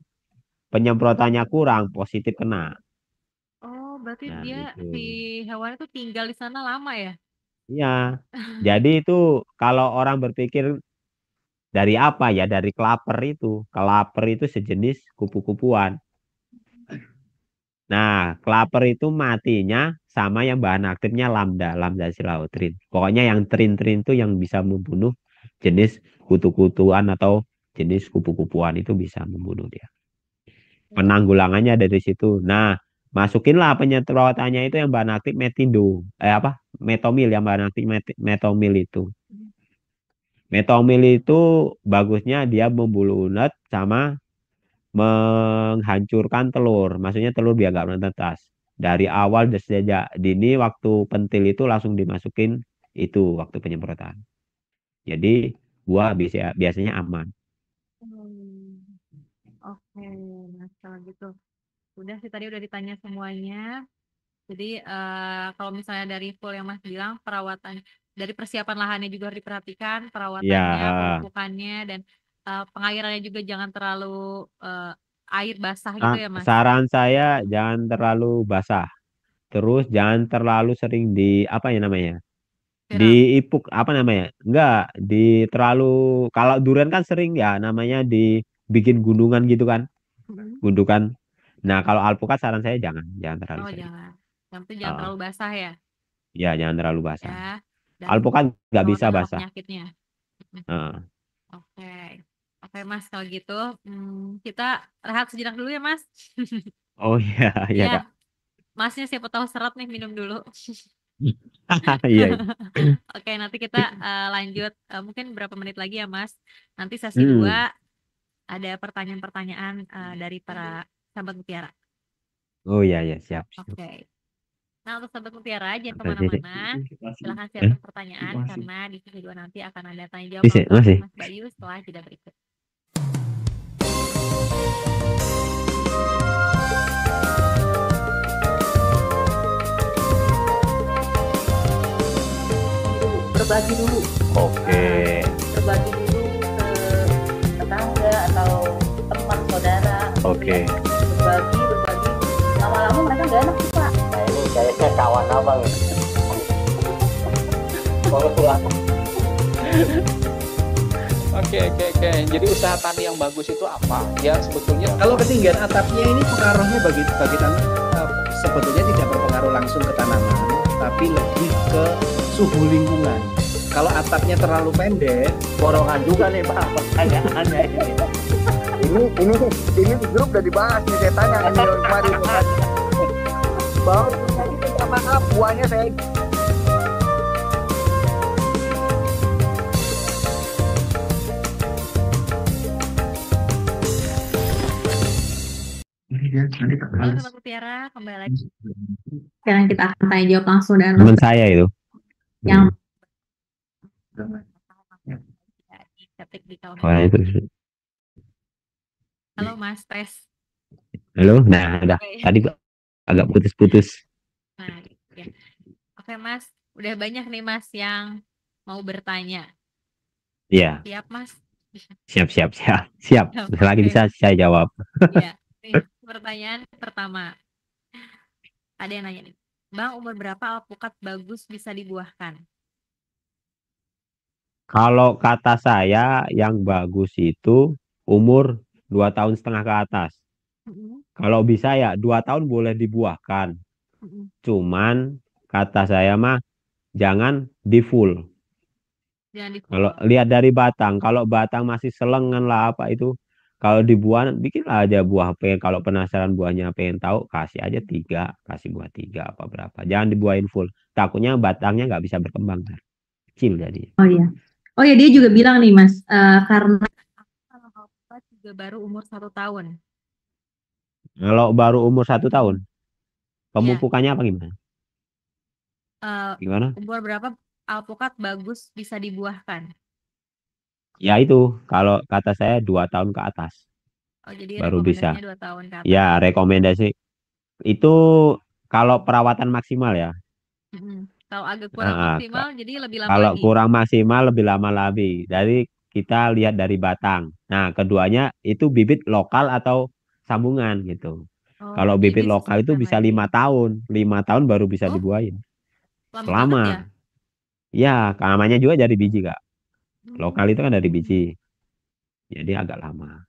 penyemprotannya kurang, positif kena. oh berarti Nah dia gitu. si hewan itu tinggal di sana lama ya? Iya. Jadi itu kalau orang berpikir dari apa ya, dari kelaper itu. Kelaper itu sejenis kupu-kupuan. Nah, kelaper itu matinya sama yang bahan aktifnya lambda, lambda silautrin. Pokoknya yang trin-trin itu yang bisa membunuh jenis kutu-kutuan atau jenis kupu-kupuan itu bisa membunuh dia. Penanggulangannya dari situ. Nah, masukinlah penyemprotannya itu yang bahan aktif metindo. Apa? Metomil yang bahan aktif metomil itu. Metomil itu bagusnya dia membunuh ulat sama menghancurkan telur. Maksudnya telur biar nggak menetas. Dari awal sejak dini waktu pentil itu langsung dimasukin itu waktu penyemprotan. Jadi buah biasanya aman. Hmm, oke, Mas kalau gitu. Udah sih tadi udah ditanya semuanya. Jadi kalau misalnya dari full yang Mas bilang perawatan dari persiapan lahannya juga harus diperhatikan, Ya, perawatannya, pemupukannya dan pengairannya juga jangan terlalu air basah gitu ya Mas. saran saya jangan terlalu basah. Terus jangan terlalu sering di apa ya namanya? Siram. Diipuk apa namanya? Enggak, di terlalu kalau durian kan sering ya namanya dibikin gunungan gitu kan, Mm-mm. gundukan. Nah, kalau alpukat saran saya jangan terlalu Oh sering. jangan, yang penting jangan Heeh. terlalu basah ya, Ya, jangan terlalu basah. ya. Dan Alpukat nggak bisa perawatan hama basah. penyakitnya. Mm. Heeh. Oke, oke Mas kalau gitu kita rehat sejenak dulu ya Mas. Oh iya, iya Iya, Kak. Masnya siapa tahu seret nih minum dulu. Iya, iya. Oke, nanti kita lanjut mungkin berapa menit lagi ya, Mas. Nanti sesi Hmm. 2 ada pertanyaan-pertanyaan dari para sahabat mutiara. Oh iya, iya, siap, siap. Oke. Nah, untuk sahabat mutiara jangan Apa sih? kemana-mana. Silahkan Eh, siapkan pertanyaan karena di sesi 2 nanti akan ada tanya jawab masih, langsung dengan masih. Mas Bayu setelah jeda berikut. Berbagi dulu. Oke. Berbagi dulu ke tetangga atau teman saudara. Oke. Berbagi lama-lama mereka nggak enak sih Pak. Nah ini kayaknya kawan abang nih. Kalau pulang. Oke. Jadi usaha tani yang bagus itu apa? Ya sebetulnya Kalau ketinggian atapnya ini pengaruhnya bagi tanaman sebetulnya tidak berpengaruh langsung ke tanaman, tapi lebih ke suhu lingkungan. Kalau atapnya terlalu pendek, Borongan juga nih Pak pertanyaannya ini. Ini di grup udah dibahas nih saya tanya ini kemarin. Bang, minta maaf buahnya saya Halo Sobat Mutiara, kembali lagi. Sekarang kita akan tanya jawab langsung dengan Teman Mas saya itu. yang Ketik di Oh, kalender. itu. Halo Mas Tes. Halo, nah udah. Oke. Tadi agak putus-putus. Nah, ya. Oke Mas, udah banyak nih Mas yang mau bertanya. Iya, Siap Mas? siap. Siap. Siap, Selagi oke. bisa saya jawab. Ya, nih, pertanyaan pertama. Ada yang nanya nih. Bang, umur berapa alpukat bagus bisa dibuahkan? Kalau kata saya yang bagus itu umur 2,5 tahun ke atas. Mm-mm, Kalau bisa ya 2 tahun boleh dibuahkan. mm-mm. Cuman kata saya mah jangan di full. Jangan di Kalau full. lihat dari batang, kalau batang masih selengan lah apa itu, kalau dibuah bikinlah aja buah pengen. Kalau penasaran buahnya pengen tahu, kasih aja 3, kasih buah 3 apa berapa. Jangan dibuahin full. Takutnya batangnya nggak bisa berkembang, kecil jadi. Oh ya dia juga bilang nih Mas karena Kalau alpukat juga baru umur 1 tahun. Kalau baru umur 1 tahun, Iya, pemupukannya apa gimana? Gimana? umur berapa alpukat bagus bisa dibuahkan? Ya itu, kalau kata saya 2 tahun ke atas Oh, jadi baru bisa. rekomendasinya 2 tahun ke atas. Ya rekomendasi itu kalau perawatan maksimal ya. Mm-mm. Kalau agak kurang Nah, maksimal, jadi lebih lama kalau lagi. kurang maksimal lebih lama lagi. Dari kita lihat dari batang. Nah, keduanya itu bibit lokal atau sambungan gitu. Oh, Kalau jadi bibit lokal itu disesuaikan bisa lagi. 5 tahun, 5 tahun baru bisa Oh, dibuahin. lama banget ya. Lama. Ya, namanya juga dari biji Kak. Lokal itu kan dari Hmm. biji. Jadi agak lama.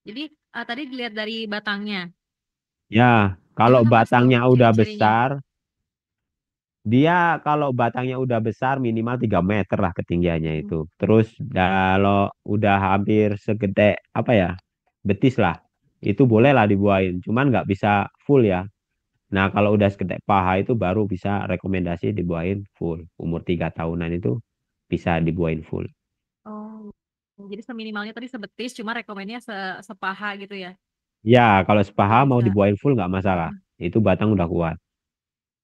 Jadi tadi dilihat dari batangnya. Ya, kalau Gimana Mas tuh batangnya udah ciri-cirinya? besar, dia kalau batangnya udah besar minimal 3 meter lah ketinggiannya itu. Terus kalau udah hampir segede apa ya, betis lah, itu boleh lah dibuahin. Cuman nggak bisa full ya. Nah kalau udah segede paha itu baru bisa rekomendasi dibuahin full. Umur 3 tahunan itu bisa dibuahin full. Oh, jadi seminimalnya tadi sebetis, cuma rekomennya sepaha gitu ya. Ya kalau Itu sepaha mau bisa. dibuahin full nggak masalah. Itu batang udah kuat.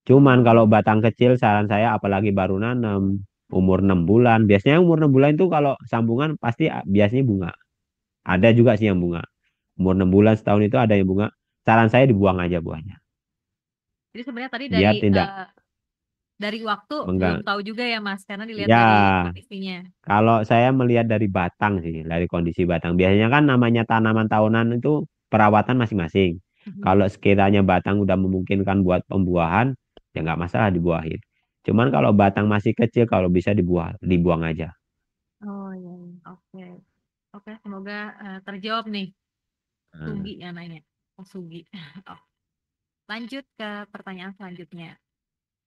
Cuman Oh, kalau batang kecil saran saya apalagi baru nanam umur 6 bulan. Biasanya umur 6 bulan itu kalau sambungan pasti biasanya bunga. Ada juga sih yang bunga. Umur 6 bulan setahun itu ada yang bunga. Saran saya dibuang aja buahnya. jadi sebenarnya tadi Biar tidak dari waktu belum menggang. tahu juga ya Mas, karena dilihat Ya, dari kondisinya. kalau saya melihat dari batang sih, dari kondisi batang. Biasanya kan namanya tanaman tahunan itu perawatan masing-masing. Kalau sekiranya batang udah memungkinkan buat pembuahan, ya nggak masalah dibuahin. Cuman kalau batang masih kecil, kalau bisa dibuang aja. Oh iya, iya. Oke. Oke, semoga terjawab nih. Nah, Sugi yang nanya. Oh, Sugi. Oh. Lanjut ke pertanyaan selanjutnya.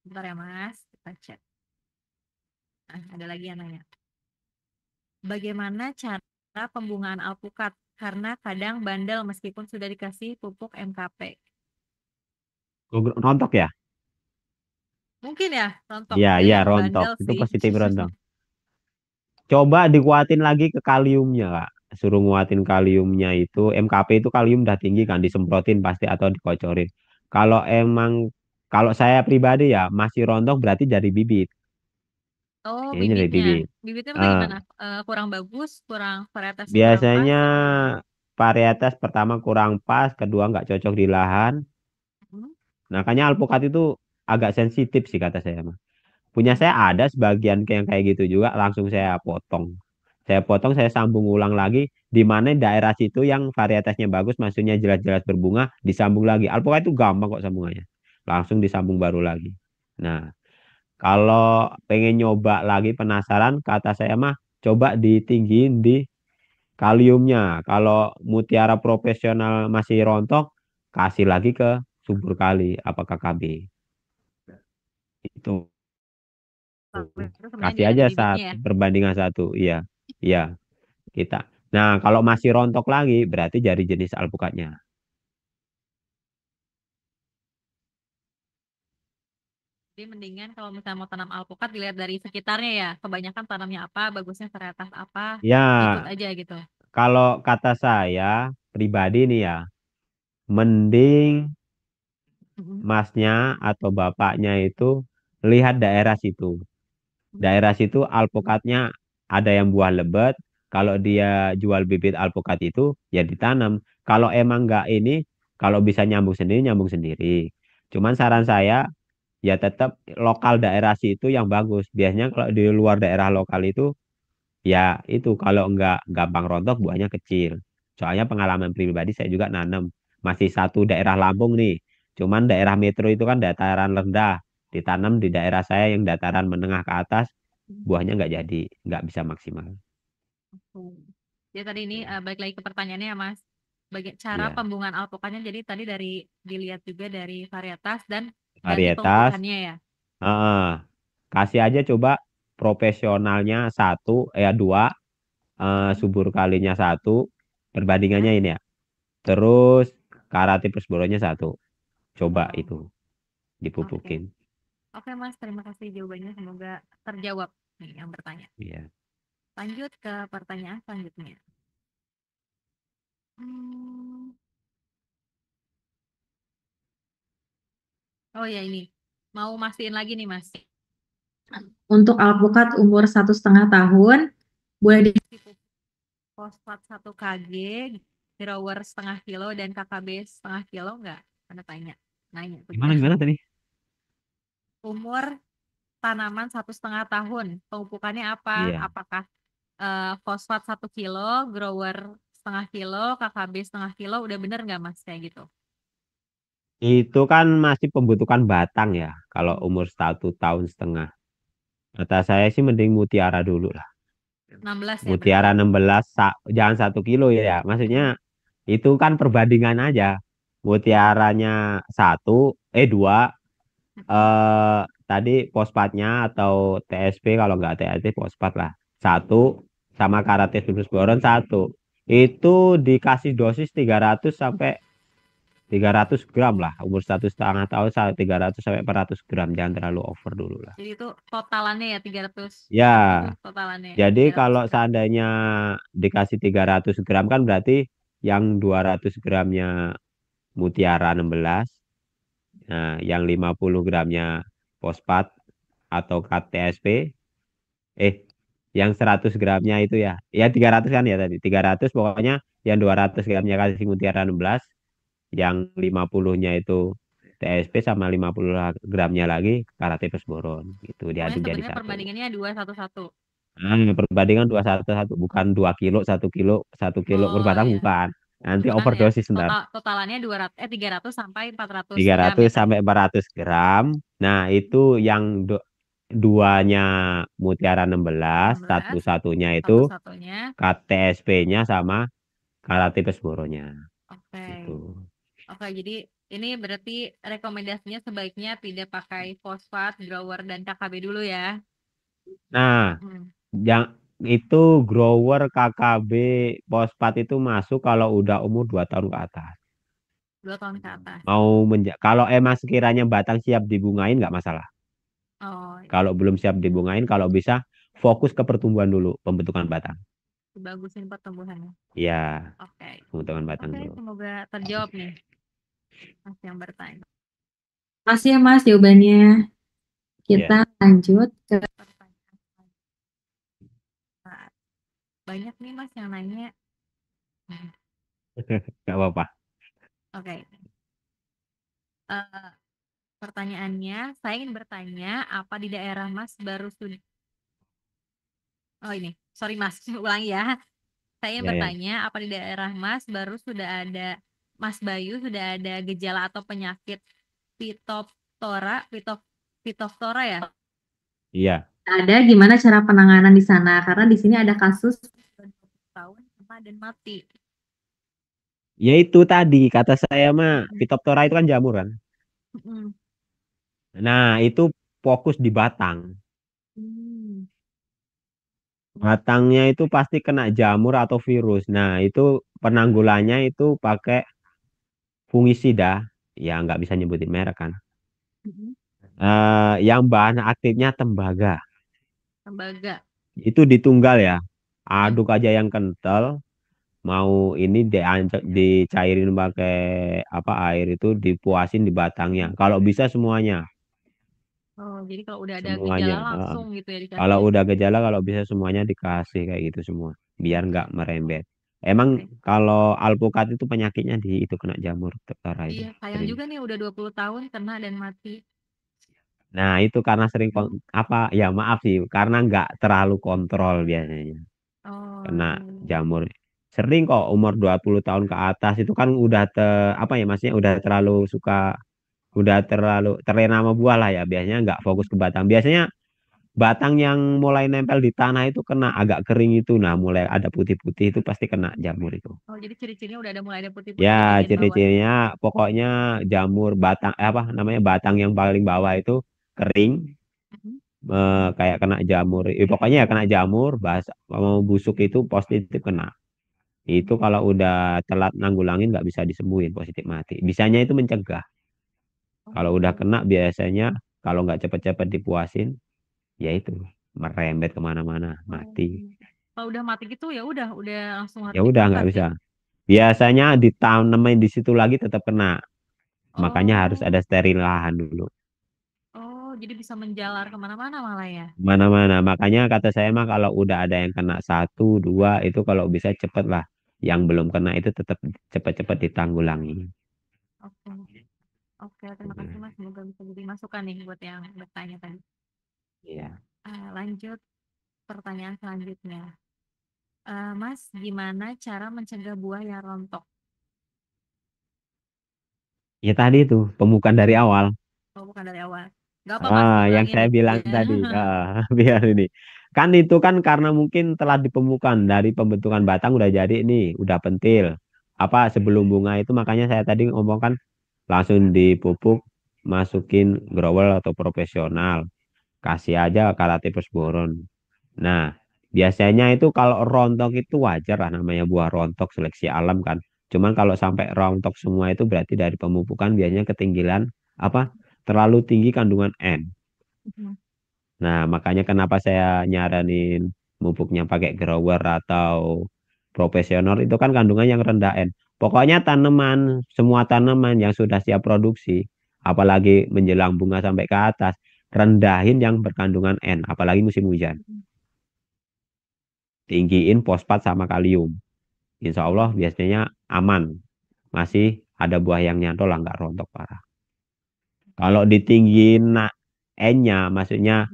Bentar ya Mas, kita cek. Nah, ada lagi yang nanya. Bagaimana cara pembungaan alpukat? Karena kadang bandel meskipun sudah dikasih pupuk MKP. rontok ya? Mungkin ya, rontok. Iya, Dia iya yang rontok. bandel Itu sih. positif rontok. Coba dikuatin lagi ke kaliumnya, Kak. Suruh nguatin kaliumnya itu. MKP itu kalium udah tinggi kan, disemprotin pasti atau dikocorin. Kalau emang, kalau saya pribadi ya, masih rontok berarti dari bibit. Oh, Kayaknya dari bibitnya. bibit. Bibitnya maksudnya Eh, gimana? Kurang bagus, kurang varietasnya kurang pas. biasanya varietas pertama kurang pas, kedua nggak cocok di lahan. Hmm. Makanya alpukat itu agak sensitif sih kata saya mah. Punya saya ada sebagian yang kayak gitu juga, langsung saya potong. Saya potong, saya sambung ulang lagi, di mana daerah situ yang varietasnya bagus, maksudnya jelas-jelas berbunga, disambung lagi. Alpukat itu gampang kok sambungannya. Langsung disambung baru lagi. Nah, kalau pengen nyoba lagi penasaran, kata saya mah, coba ditinggiin di kaliumnya. Kalau mutiara profesional masih rontok, kasih lagi ke subur kali, apakah KB. Itu. Itu sebenarnya Kasih dia ada aja bibitnya ya. perbandingan 1. Iya, iya kita. Nah, kalau masih rontok lagi, berarti dari jenis alpukatnya. Jadi mendingan kalau misalnya mau tanam alpukat dilihat dari sekitarnya ya. Kebanyakan tanamnya apa, bagusnya varietas apa, ikut Ya, aja gitu. kalau kata saya pribadi nih ya, mending Mm-mm. masnya atau bapaknya itu lihat daerah situ. Daerah situ alpukatnya ada yang buah lebat. Kalau dia jual bibit alpukat itu ya ditanam. Kalau emang nggak ini, kalau bisa nyambung sendiri, nyambung sendiri. Cuman saran saya ya tetap lokal daerah situ yang bagus. Biasanya kalau di luar daerah lokal itu ya itu kalau nggak gampang rontok buahnya kecil. Soalnya pengalaman pribadi saya juga nanam masih satu daerah Lampung nih. Cuman daerah metro itu kan dataran rendah. Ditanam di daerah saya yang dataran menengah ke atas, buahnya nggak jadi, nggak bisa maksimal. Oke. Jadi tadi ini balik lagi ke pertanyaannya ya Mas. Cara Iya, pembungaan alpukatnya jadi tadi dilihat juga dari varietas dan ganti varietas. pemupukannya ya. Heeh. Kasih aja coba profesionalnya satu, dua, Mm-mm. subur kalinya satu, perbandingannya ini ya. Terus karate plus boronya satu. Coba Oh, itu oke. dipupukin. Oke Mas, terima kasih jawabannya. Semoga terjawab nih yang bertanya. Iya. Lanjut ke pertanyaan selanjutnya. Hmm, Oh ya ini, mau mastiin lagi nih Mas. Untuk alpukat umur 1,5 tahun, boleh Pupuk fosfat 1 kg, grower setengah kilo, dan KKB setengah kilo nggak? Anda nanya tuh Gimana dia. gimana tadi? Umur tanaman 1,5 tahun, pemupukannya apa? Iya. Apakah fosfat 1 kilo, grower setengah kilo, KKB setengah kilo, udah bener nggak Mas kayak gitu? Itu kan masih pembentukan batang ya. Kalau umur 1 tahun setengah. Kata saya sih mending mutiara dulu lah. 16 ya berarti. Mutiara 16, jangan 1 kilo ya. Maksudnya itu kan perbandingan aja. Mutiaranya satu, dua, tadi fosfatnya atau TSP kalau nggak TSP fosfat lah. Satu, sama Karates plus boron satu. Itu dikasih dosis 300 sampai 300 gram lah. Umur 1,5 tahun 300 sampai 400 gram. Jangan terlalu over dulu lah. Jadi itu totalannya ya 300. Ya, Itu totalannya ya, jadi 300 kalau gram. seandainya dikasih 300 gram kan berarti yang 200 gramnya mutiara 16, nah yang 50 gramnya fosfat atau KTSP, yang 100 gramnya itu ya, 300 kan ya tadi, 300 pokoknya yang 200 gramnya kasih mutiara 16, yang 50-nya itu TSP sama 50 gramnya lagi karate plus boron, gitu Pokoknya diaduk jadi sebenarnya satu. perbandingannya 2-1-1. Perbandingan 2-1-1 bukan 2 kilo 1 kilo 1 kilo per Oh batang ya, bukan. Nanti bukan ya. overdosis ntar. Totalannya 300 sampai 400 gram 300 ya tadi. sampai 400 gram. Nah, itu yang duanya mutiara 16, 16, satu-satunya itu satu-satunya. KTSP-nya sama karate pesboronya. Oke. Gitu. Oke, jadi ini berarti rekomendasinya sebaiknya tidak pakai fosfat, grower, dan KKB dulu ya. Nah, Hmm, yang itu grower KKB fosfat itu masuk kalau udah umur 2 tahun ke atas. 2 tahun ke atas. Kalau emang sekiranya batang siap dibungain nggak masalah. Oh, Kalau belum siap dibungain, kalau bisa fokus ke pertumbuhan dulu, pembentukan batang. bagusin pertumbuhannya. Ya, Oke. pembentukan batang Oke, dulu. semoga terjawab nih Mas yang bertanya. Makasih ya Mas jawabannya. Kita Ya, lanjut ke Pertanyaan selanjutnya. Banyak nih Mas yang nanya. nggak apa-apa. Oke. Eh, Pertanyaannya, saya ingin bertanya, apa di daerah Mas baru sudah... Oh ini, sorry Mas, ulangi ya. Saya ingin Ya, ya. bertanya, apa di daerah Mas baru sudah ada, Mas Bayu sudah ada gejala atau penyakit Phytophthora ya? Iya. ada gimana cara penanganan di sana karena di sini ada kasus 20 tahun kena dan mati. Ya itu tadi, kata saya mah, Phytophthora itu kan jamur kan. Mm-mm. Nah, itu fokus di batang. Hmm. Batangnya itu pasti kena jamur atau virus. Nah, itu penanggulannya itu pakai fungisida. Ya, nggak bisa nyebutin merek kan. Mm-mm. Yang bahan aktifnya tembaga. Tembaga. Itu ditunggal ya. Mm. Aduk aja yang kental. mau ini dicairin pakai apa air itu dipuasin di batangnya. Kalau bisa semuanya, Oh, jadi kalau udah ada semuanya. gejala langsung gitu ya Kalau dikasih. udah gejala, kalau bisa semuanya dikasih kayak gitu semua, biar nggak merembet. Emang Oke. kalau alpukat itu penyakitnya di itu kena jamur terkara itu Iya, sayang sering. juga nih udah 20 tahun kena dan mati. Nah itu karena sering apa ya maaf sih, karena nggak terlalu kontrol biasanya Oh, kena iya, iya. jamur. Sering kok umur 20 tahun ke atas itu kan udah apa ya maksudnya udah terlalu suka, udah terlalu terlena sama buah lah ya. Biasanya nggak fokus ke batang. Biasanya batang yang mulai nempel di tanah itu kena agak kering itu. Nah mulai ada putih-putih itu pasti kena jamur itu. Oh, jadi ciri-cirinya udah mulai ada Ya putih-putih di bagian bawahnya. ciri-cirinya pokoknya jamur batang apa namanya batang yang paling bawah itu kering, Mhm. kayak kena jamur. Pokoknya ya kena jamur, bahasa mau busuk itu positif kena. Itu kalau udah telat nanggulangin nggak bisa disembuhin positif mati. Bisanya itu mencegah. Kalau udah Oh, kena biasanya kalau nggak cepet-cepet dipuasin, ya itu merembet kemana-mana, oh. mati. Kalau udah mati gitu ya udah langsung Ya harus udah nggak dibongkar bisa. ya. Biasanya ditanemin di situ lagi tetap kena. Makanya harus Oh, ada steril lahan dulu. oh, jadi bisa menjalar kemana-mana malah ya. Mana-mana. Makanya kata saya mah kalau udah ada yang kena satu, dua, itu kalau bisa cepet lah. Yang belum kena itu tetap cepet-cepet ditanggulangi. Oke, oke, terima kasih Mas. Semoga bisa jadi masukan nih buat yang bertanya tadi. Iya. Lanjut pertanyaan selanjutnya. Mas, gimana cara mencegah buah yang rontok? Ya tadi itu pemukan dari awal. Oh, bukan dari awal. Gak apa Mas, Yang diulangin saya bilang aja. tadi, biar ini. Kan itu kan karena mungkin telah dipemukan dari pembentukan batang udah jadi ini, udah pentil. Apa sebelum bunga itu makanya saya tadi ngomong kan langsung dipupuk, masukin growel atau profesional, kasih aja Kalatipus boron. Nah, biasanya itu kalau rontok itu wajar lah namanya buah rontok seleksi alam kan. Cuman kalau sampai rontok semua itu berarti dari pemupukan biasanya ketinggian apa terlalu tinggi kandungan N. Nah, makanya kenapa saya nyaranin pupuknya pakai grower atau profesional itu kan kandungan yang rendah N. Pokoknya tanaman, semua tanaman yang sudah siap produksi, apalagi menjelang bunga sampai ke atas, rendahin yang berkandungan N, apalagi musim hujan. Tinggiin fosfat sama kalium. Insya Allah biasanya aman. Masih ada buah yang nyantol lah, nggak rontok parah. Kalau ditinggiin N-nya, maksudnya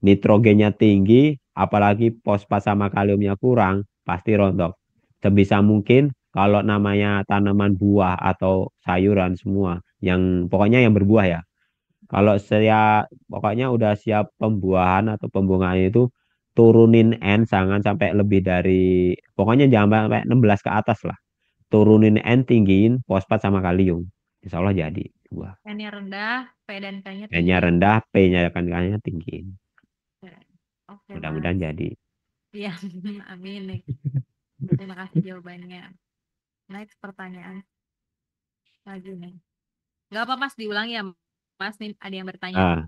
nitrogennya tinggi, apalagi fosfat sama kaliumnya kurang, pasti rontok. Sebisa mungkin kalau namanya tanaman buah atau sayuran semua, yang pokoknya yang berbuah ya. Kalau saya pokoknya udah siap pembuahan atau pembungaan itu turunin N jangan sampai lebih dari pokoknya jangan sampai 16 ke atas lah. Turunin N tinggiin fosfat sama kalium. Insya Allah jadi buah. N-nya rendah, P dan K-nya N-nya tinggi. rendah, P-nya kan tinggiin. Oke, Mudah-mudahan Mas. jadi. Iya, amin nih. Terima kasih jawabannya. Next pertanyaan lagi nih. Gak apa Mas, diulang ya Mas. Nih ada yang bertanya. Ah,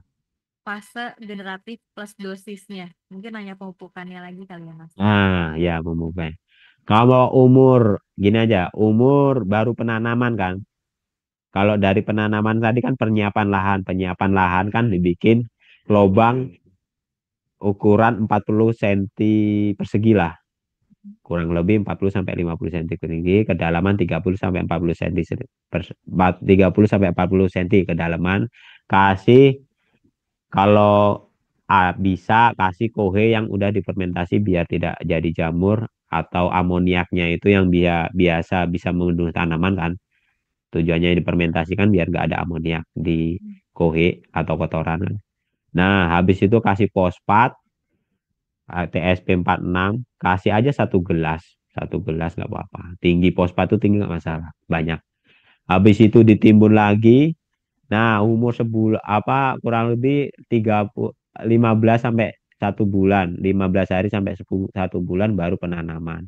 Fase generatif plus dosisnya. Mungkin nanya pemupukannya lagi kali ya Mas. ya memulai. Kalau umur gini aja, umur baru penanaman kan. Kalau dari penanaman tadi kan penyiapan lahan kan dibikin lubang ukuran 40 cm persegi lah. Kurang lebih 40 sampai 50 cm tinggi, kedalaman 30 sampai 40 cm 30 sampai 40 cm kedalaman. Kasih kalau bisa kasih kohe yang udah difermentasi biar tidak jadi jamur atau amoniaknya itu yang biasa bisa membunuh tanaman kan. Tujuannya difermentasikan biar nggak ada amoniak di kohe atau kotoran kan. Nah, habis itu kasih fosfat TSP 46, kasih aja satu gelas nggak apa-apa. Tinggi fosfat itu tinggi nggak masalah, banyak. Habis itu ditimbun lagi. Nah, umur sebulan apa kurang lebih 15 sampai 1 bulan, 15 hari sampai 1 bulan baru penanaman.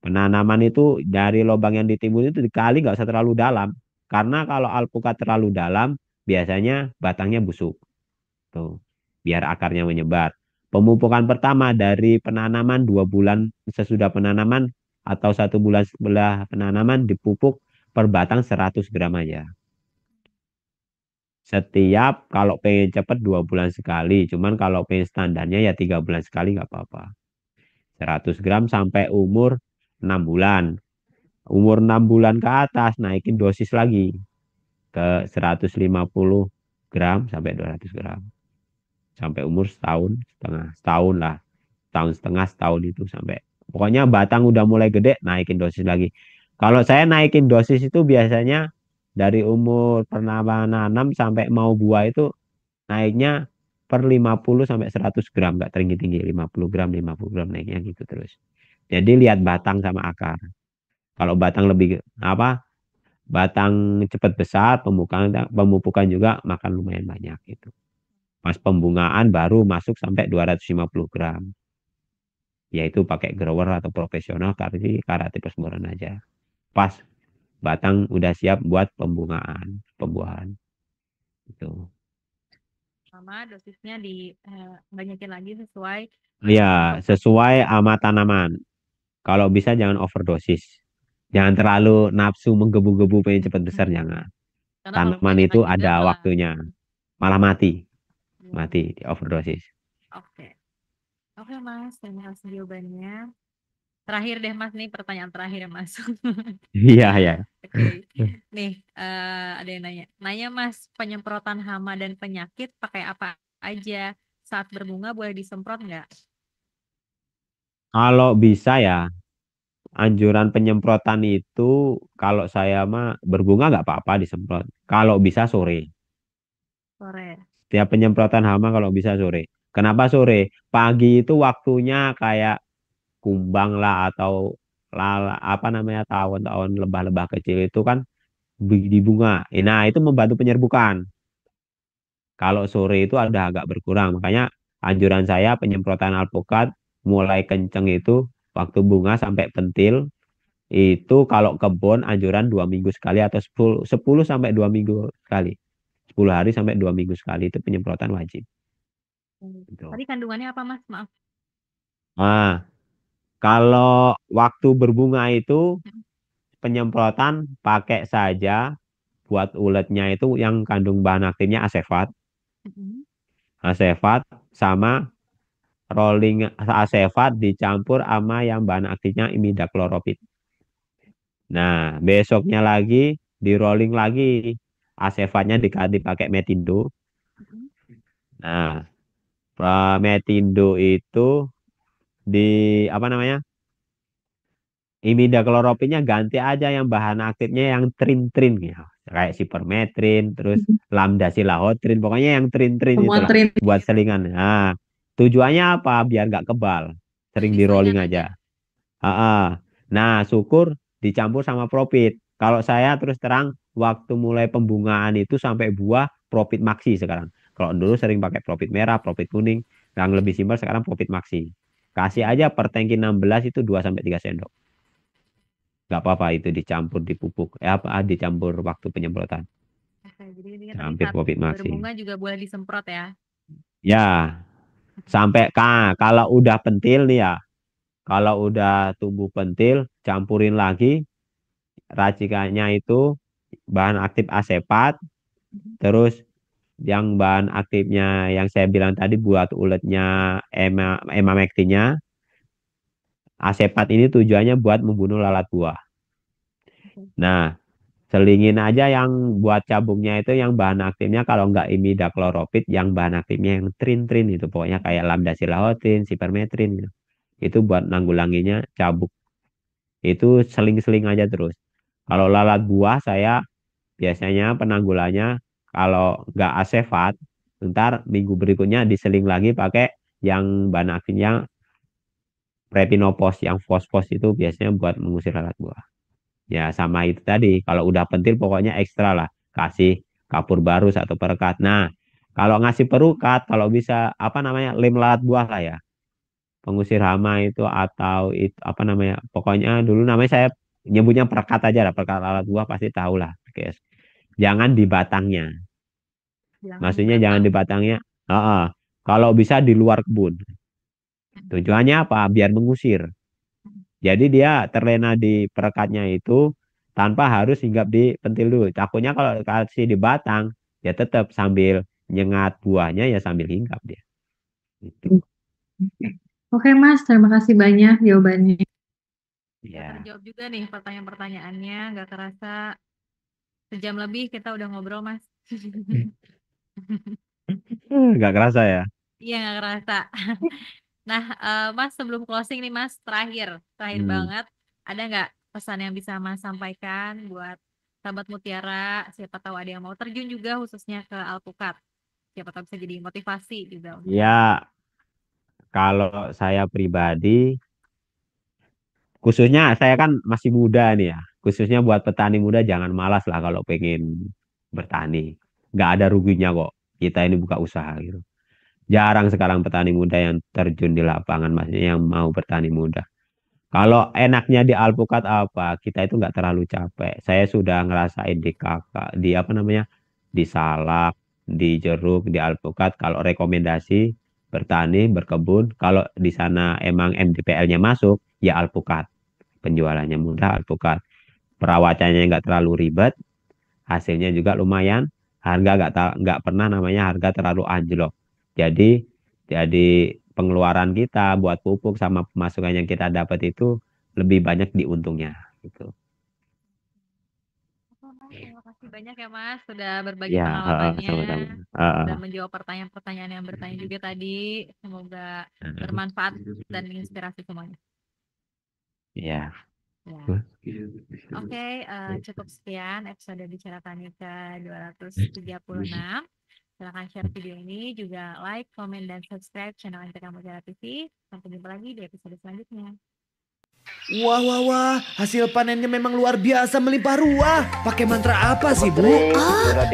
Penanaman itu dari lubang yang ditimbun itu dikali nggak usah terlalu dalam. Karena kalau alpukat terlalu dalam, biasanya batangnya busuk. Tuh, biar akarnya menyebar. Pemupukan pertama dari penanaman 2 bulan sesudah penanaman atau 1 bulan setelah penanaman dipupuk per batang 100 gram aja. Setiap kalau pengen cepet 2 bulan sekali, cuman kalau pengen standarnya ya 3 bulan sekali nggak apa-apa. 100 gram sampai umur 6 bulan. Umur 6 bulan ke atas naikin dosis lagi ke 150 gram sampai 200 gram. Sampai umur setahun lah. Tahun setengah, setahun itu sampai. Pokoknya batang udah mulai gede, naikin dosis lagi. Kalau saya naikin dosis itu biasanya dari umur pernah nanam sampai mau buah itu naiknya per 50 sampai 100 gram, nggak tinggi-tinggi, 50 gram naiknya gitu terus. Jadi lihat batang sama akar. Kalau batang lebih batang cepat besar, pemupukan juga makan lumayan banyak gitu. Pas pembungaan baru masuk sampai 250 gram. Yaitu pakai grower atau profesional karate persemburan aja. Pas batang udah siap buat pembuahan. Gitu. Sama dosisnya banyakin lagi sesuai. Ya, sesuai sama tanaman. Kalau bisa jangan overdosis. Jangan terlalu nafsu menggebu-gebu pengen cepat besar, jangan. Karena kalau Tanaman kebanyakan itu juga ada malah waktunya. Malah mati di overdosis. Oke. Oke Mas, terima kasih jawabannya. Terakhir deh Mas, nih pertanyaan terakhir ya Mas. Iya, ya. Oke. Nih, ada yang nanya Mas, penyemprotan hama dan penyakit pakai apa aja? Saat berbunga boleh disemprot nggak? Kalau bisa ya, anjuran penyemprotan itu kalau saya mah berbunga nggak apa-apa disemprot. Kalau bisa sore. Sore. Setiap penyemprotan hama kalau bisa sore. Kenapa sore? Pagi itu waktunya kayak kumbang lah atau tawon-tawon lebah-lebah kecil itu kan di bunga. Nah, itu membantu penyerbukan. Kalau sore itu ada agak berkurang. Makanya anjuran saya penyemprotan alpukat mulai kenceng itu waktu bunga sampai pentil. Itu kalau kebun anjuran 2 minggu sekali atau 10 sampai 2 minggu sekali. 10 hari sampai 2 minggu sekali itu penyemprotan wajib. Gitu. Tadi kandungannya apa Mas? Maaf. Nah, kalau waktu berbunga itu penyemprotan pakai saja buat uletnya itu yang kandung bahan aktifnya asefat. Asefat sama rolling asefat dicampur sama yang bahan aktifnya imidacloropid. Nah, besoknya lagi di rolling lagi asefatnya diganti pakai metindo. Nah, metindo itu imidacloropidnya ganti aja yang bahan aktifnya yang trin-trin ya. Kayak sipermetrin, terus lambda-silahotrin, pokoknya yang trin-trin Semua itulah trim. buat selingan. Nah, tujuannya apa? Biar nggak kebal. Sering di rolling aja. Nah, syukur dicampur sama profit. Kalau saya terus terang waktu mulai pembungaan itu sampai buah profit maxi sekarang. Kalau dulu sering pakai profit merah, profit kuning, yang lebih simpel sekarang profit maxi. Kasih aja per tangki 16 itu 2 sampai 3 sendok. Nggak apa-apa itu dicampur dipupuk. Dicampur waktu penyemprotan. Oke, jadi ini tadi Hampir saat profit maxi. berbunga juga boleh disemprot ya. Ya, sampai kalau udah pentil nih ya. Kalau udah tumbuh pentil, campurin lagi racikannya itu bahan aktif asepat, terus yang bahan aktifnya yang saya bilang tadi buat uletnya emamectinnya. Asepat ini tujuannya buat membunuh lalat buah. Nah, selingin aja yang buat cabungnya itu yang bahan aktifnya kalau nggak imidacloropid, yang bahan aktifnya yang trin-trin itu pokoknya kayak lambda-silahotrin, sipermetrin gitu. Itu buat nanggulanginya cabuk. Itu seling-seling aja terus. Kalau lalat buah saya biasanya penanggulannya kalau nggak asefat, ntar minggu berikutnya diseling lagi pakai yang bahan aktifnya prepinopos, yang fosfos itu biasanya buat mengusir lalat buah. Ya sama itu tadi, kalau udah pentil pokoknya ekstra lah, kasih kapur barus atau perekat. Nah, kalau ngasih perukat, kalau bisa lem lalat buah lah ya, pengusir hama itu atau itu pokoknya dulu namanya saya nyebutnya perekat aja lah, perekat lalat buah pasti tahu lah. Jangan di batangnya, maksudnya jangan di batangnya. Kalau bisa di luar kebun. Tujuannya apa? Biar mengusir. Jadi dia terlena di perekatnya itu tanpa harus hinggap di pentil dulu. Takutnya kalau kasih di batang, ya tetap sambil nyengat buahnya ya sambil hinggap dia. Gitu. Oke Mas, terima kasih banyak jawabannya. Ya. Terjawab juga nih pertanyaan-pertanyaannya, nggak kerasa sejam lebih kita udah ngobrol Mas. Nggak kerasa ya. Iya nggak kerasa. Nah Mas sebelum closing nih Mas, terakhir banget, ada nggak pesan yang bisa Mas sampaikan buat sahabat Mutiara, siapa tahu ada yang mau terjun juga khususnya ke alpukat, siapa tahu bisa jadi motivasi juga. Ya, kalau saya pribadi, khususnya saya kan masih muda nih ya, khususnya buat petani muda jangan malas lah kalau pengen bertani. Nggak ada ruginya kok, kita ini buka usaha gitu. Jarang sekarang petani muda yang terjun di lapangan, maksudnya yang mau bertani muda. Kalau enaknya di alpukat apa, kita itu nggak terlalu capek. Saya sudah ngerasain di kakak, di apa namanya, di salak, di jeruk, di alpukat. Kalau rekomendasi bertani, berkebun, kalau di sana emang MDPL-nya masuk, ya alpukat. Penjualannya mudah, alpukat. Perawatannya nggak terlalu ribet, hasilnya juga lumayan. Harga nggak pernah namanya harga terlalu anjlok. Jadi pengeluaran kita buat pupuk sama pemasukan yang kita dapat itu lebih banyak di untungnya gitu. Terima kasih banyak ya Mas sudah berbagi Ya, pengalamannya sama-sama. dan menjawab pertanyaan-pertanyaan yang bertanya juga tadi. Semoga bermanfaat dan menginspirasi semuanya. Ya. Ya. Oke, cukup sekian episode Bicara Tani ke 236. Silahkan share video ini, juga like, komen, dan subscribe channel NPK Mutiara TV. Sampai jumpa lagi di episode selanjutnya. Wah, hasil panennya memang luar biasa melimpah ruah. Pakai mantra apa sih, Bu?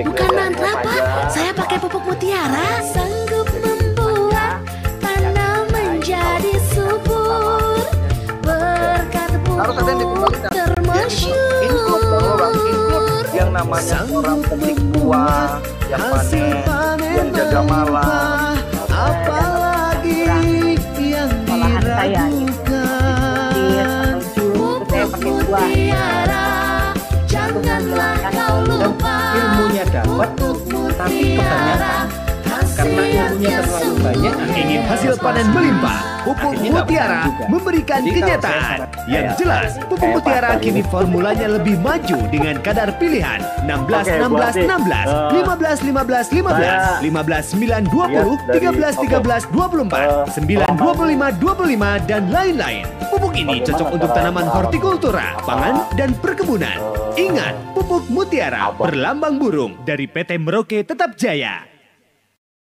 Bukan mantra, Pak. Saya pakai pupuk Mutiara. Sanggup membuat tanah menjadi subur. Berkat pupuk termasyur. Yang namanya orang petik buah, yang panen, yang jaga malam. Apalagi yang diragukan. Pupuk Mutiara, janganlah kau lupa. Ilmunya dapat, tapi kebanyakan. Karena ilmunya terlalu banyak, Ingin hasil panen melimpah, pupuk Mutiara memberikan kenyataan. Yang jelas, pupuk Mutiara kini formulanya lebih maju dengan kadar pilihan 16-16-16, 15-15-15, 15-9-20, 13-13-24, 9-25-25, dan lain-lain. Pupuk ini cocok untuk tanaman hortikultura, pangan, dan perkebunan. Ingat, pupuk Mutiara berlambang burung dari PT Merauke Tetap Jaya.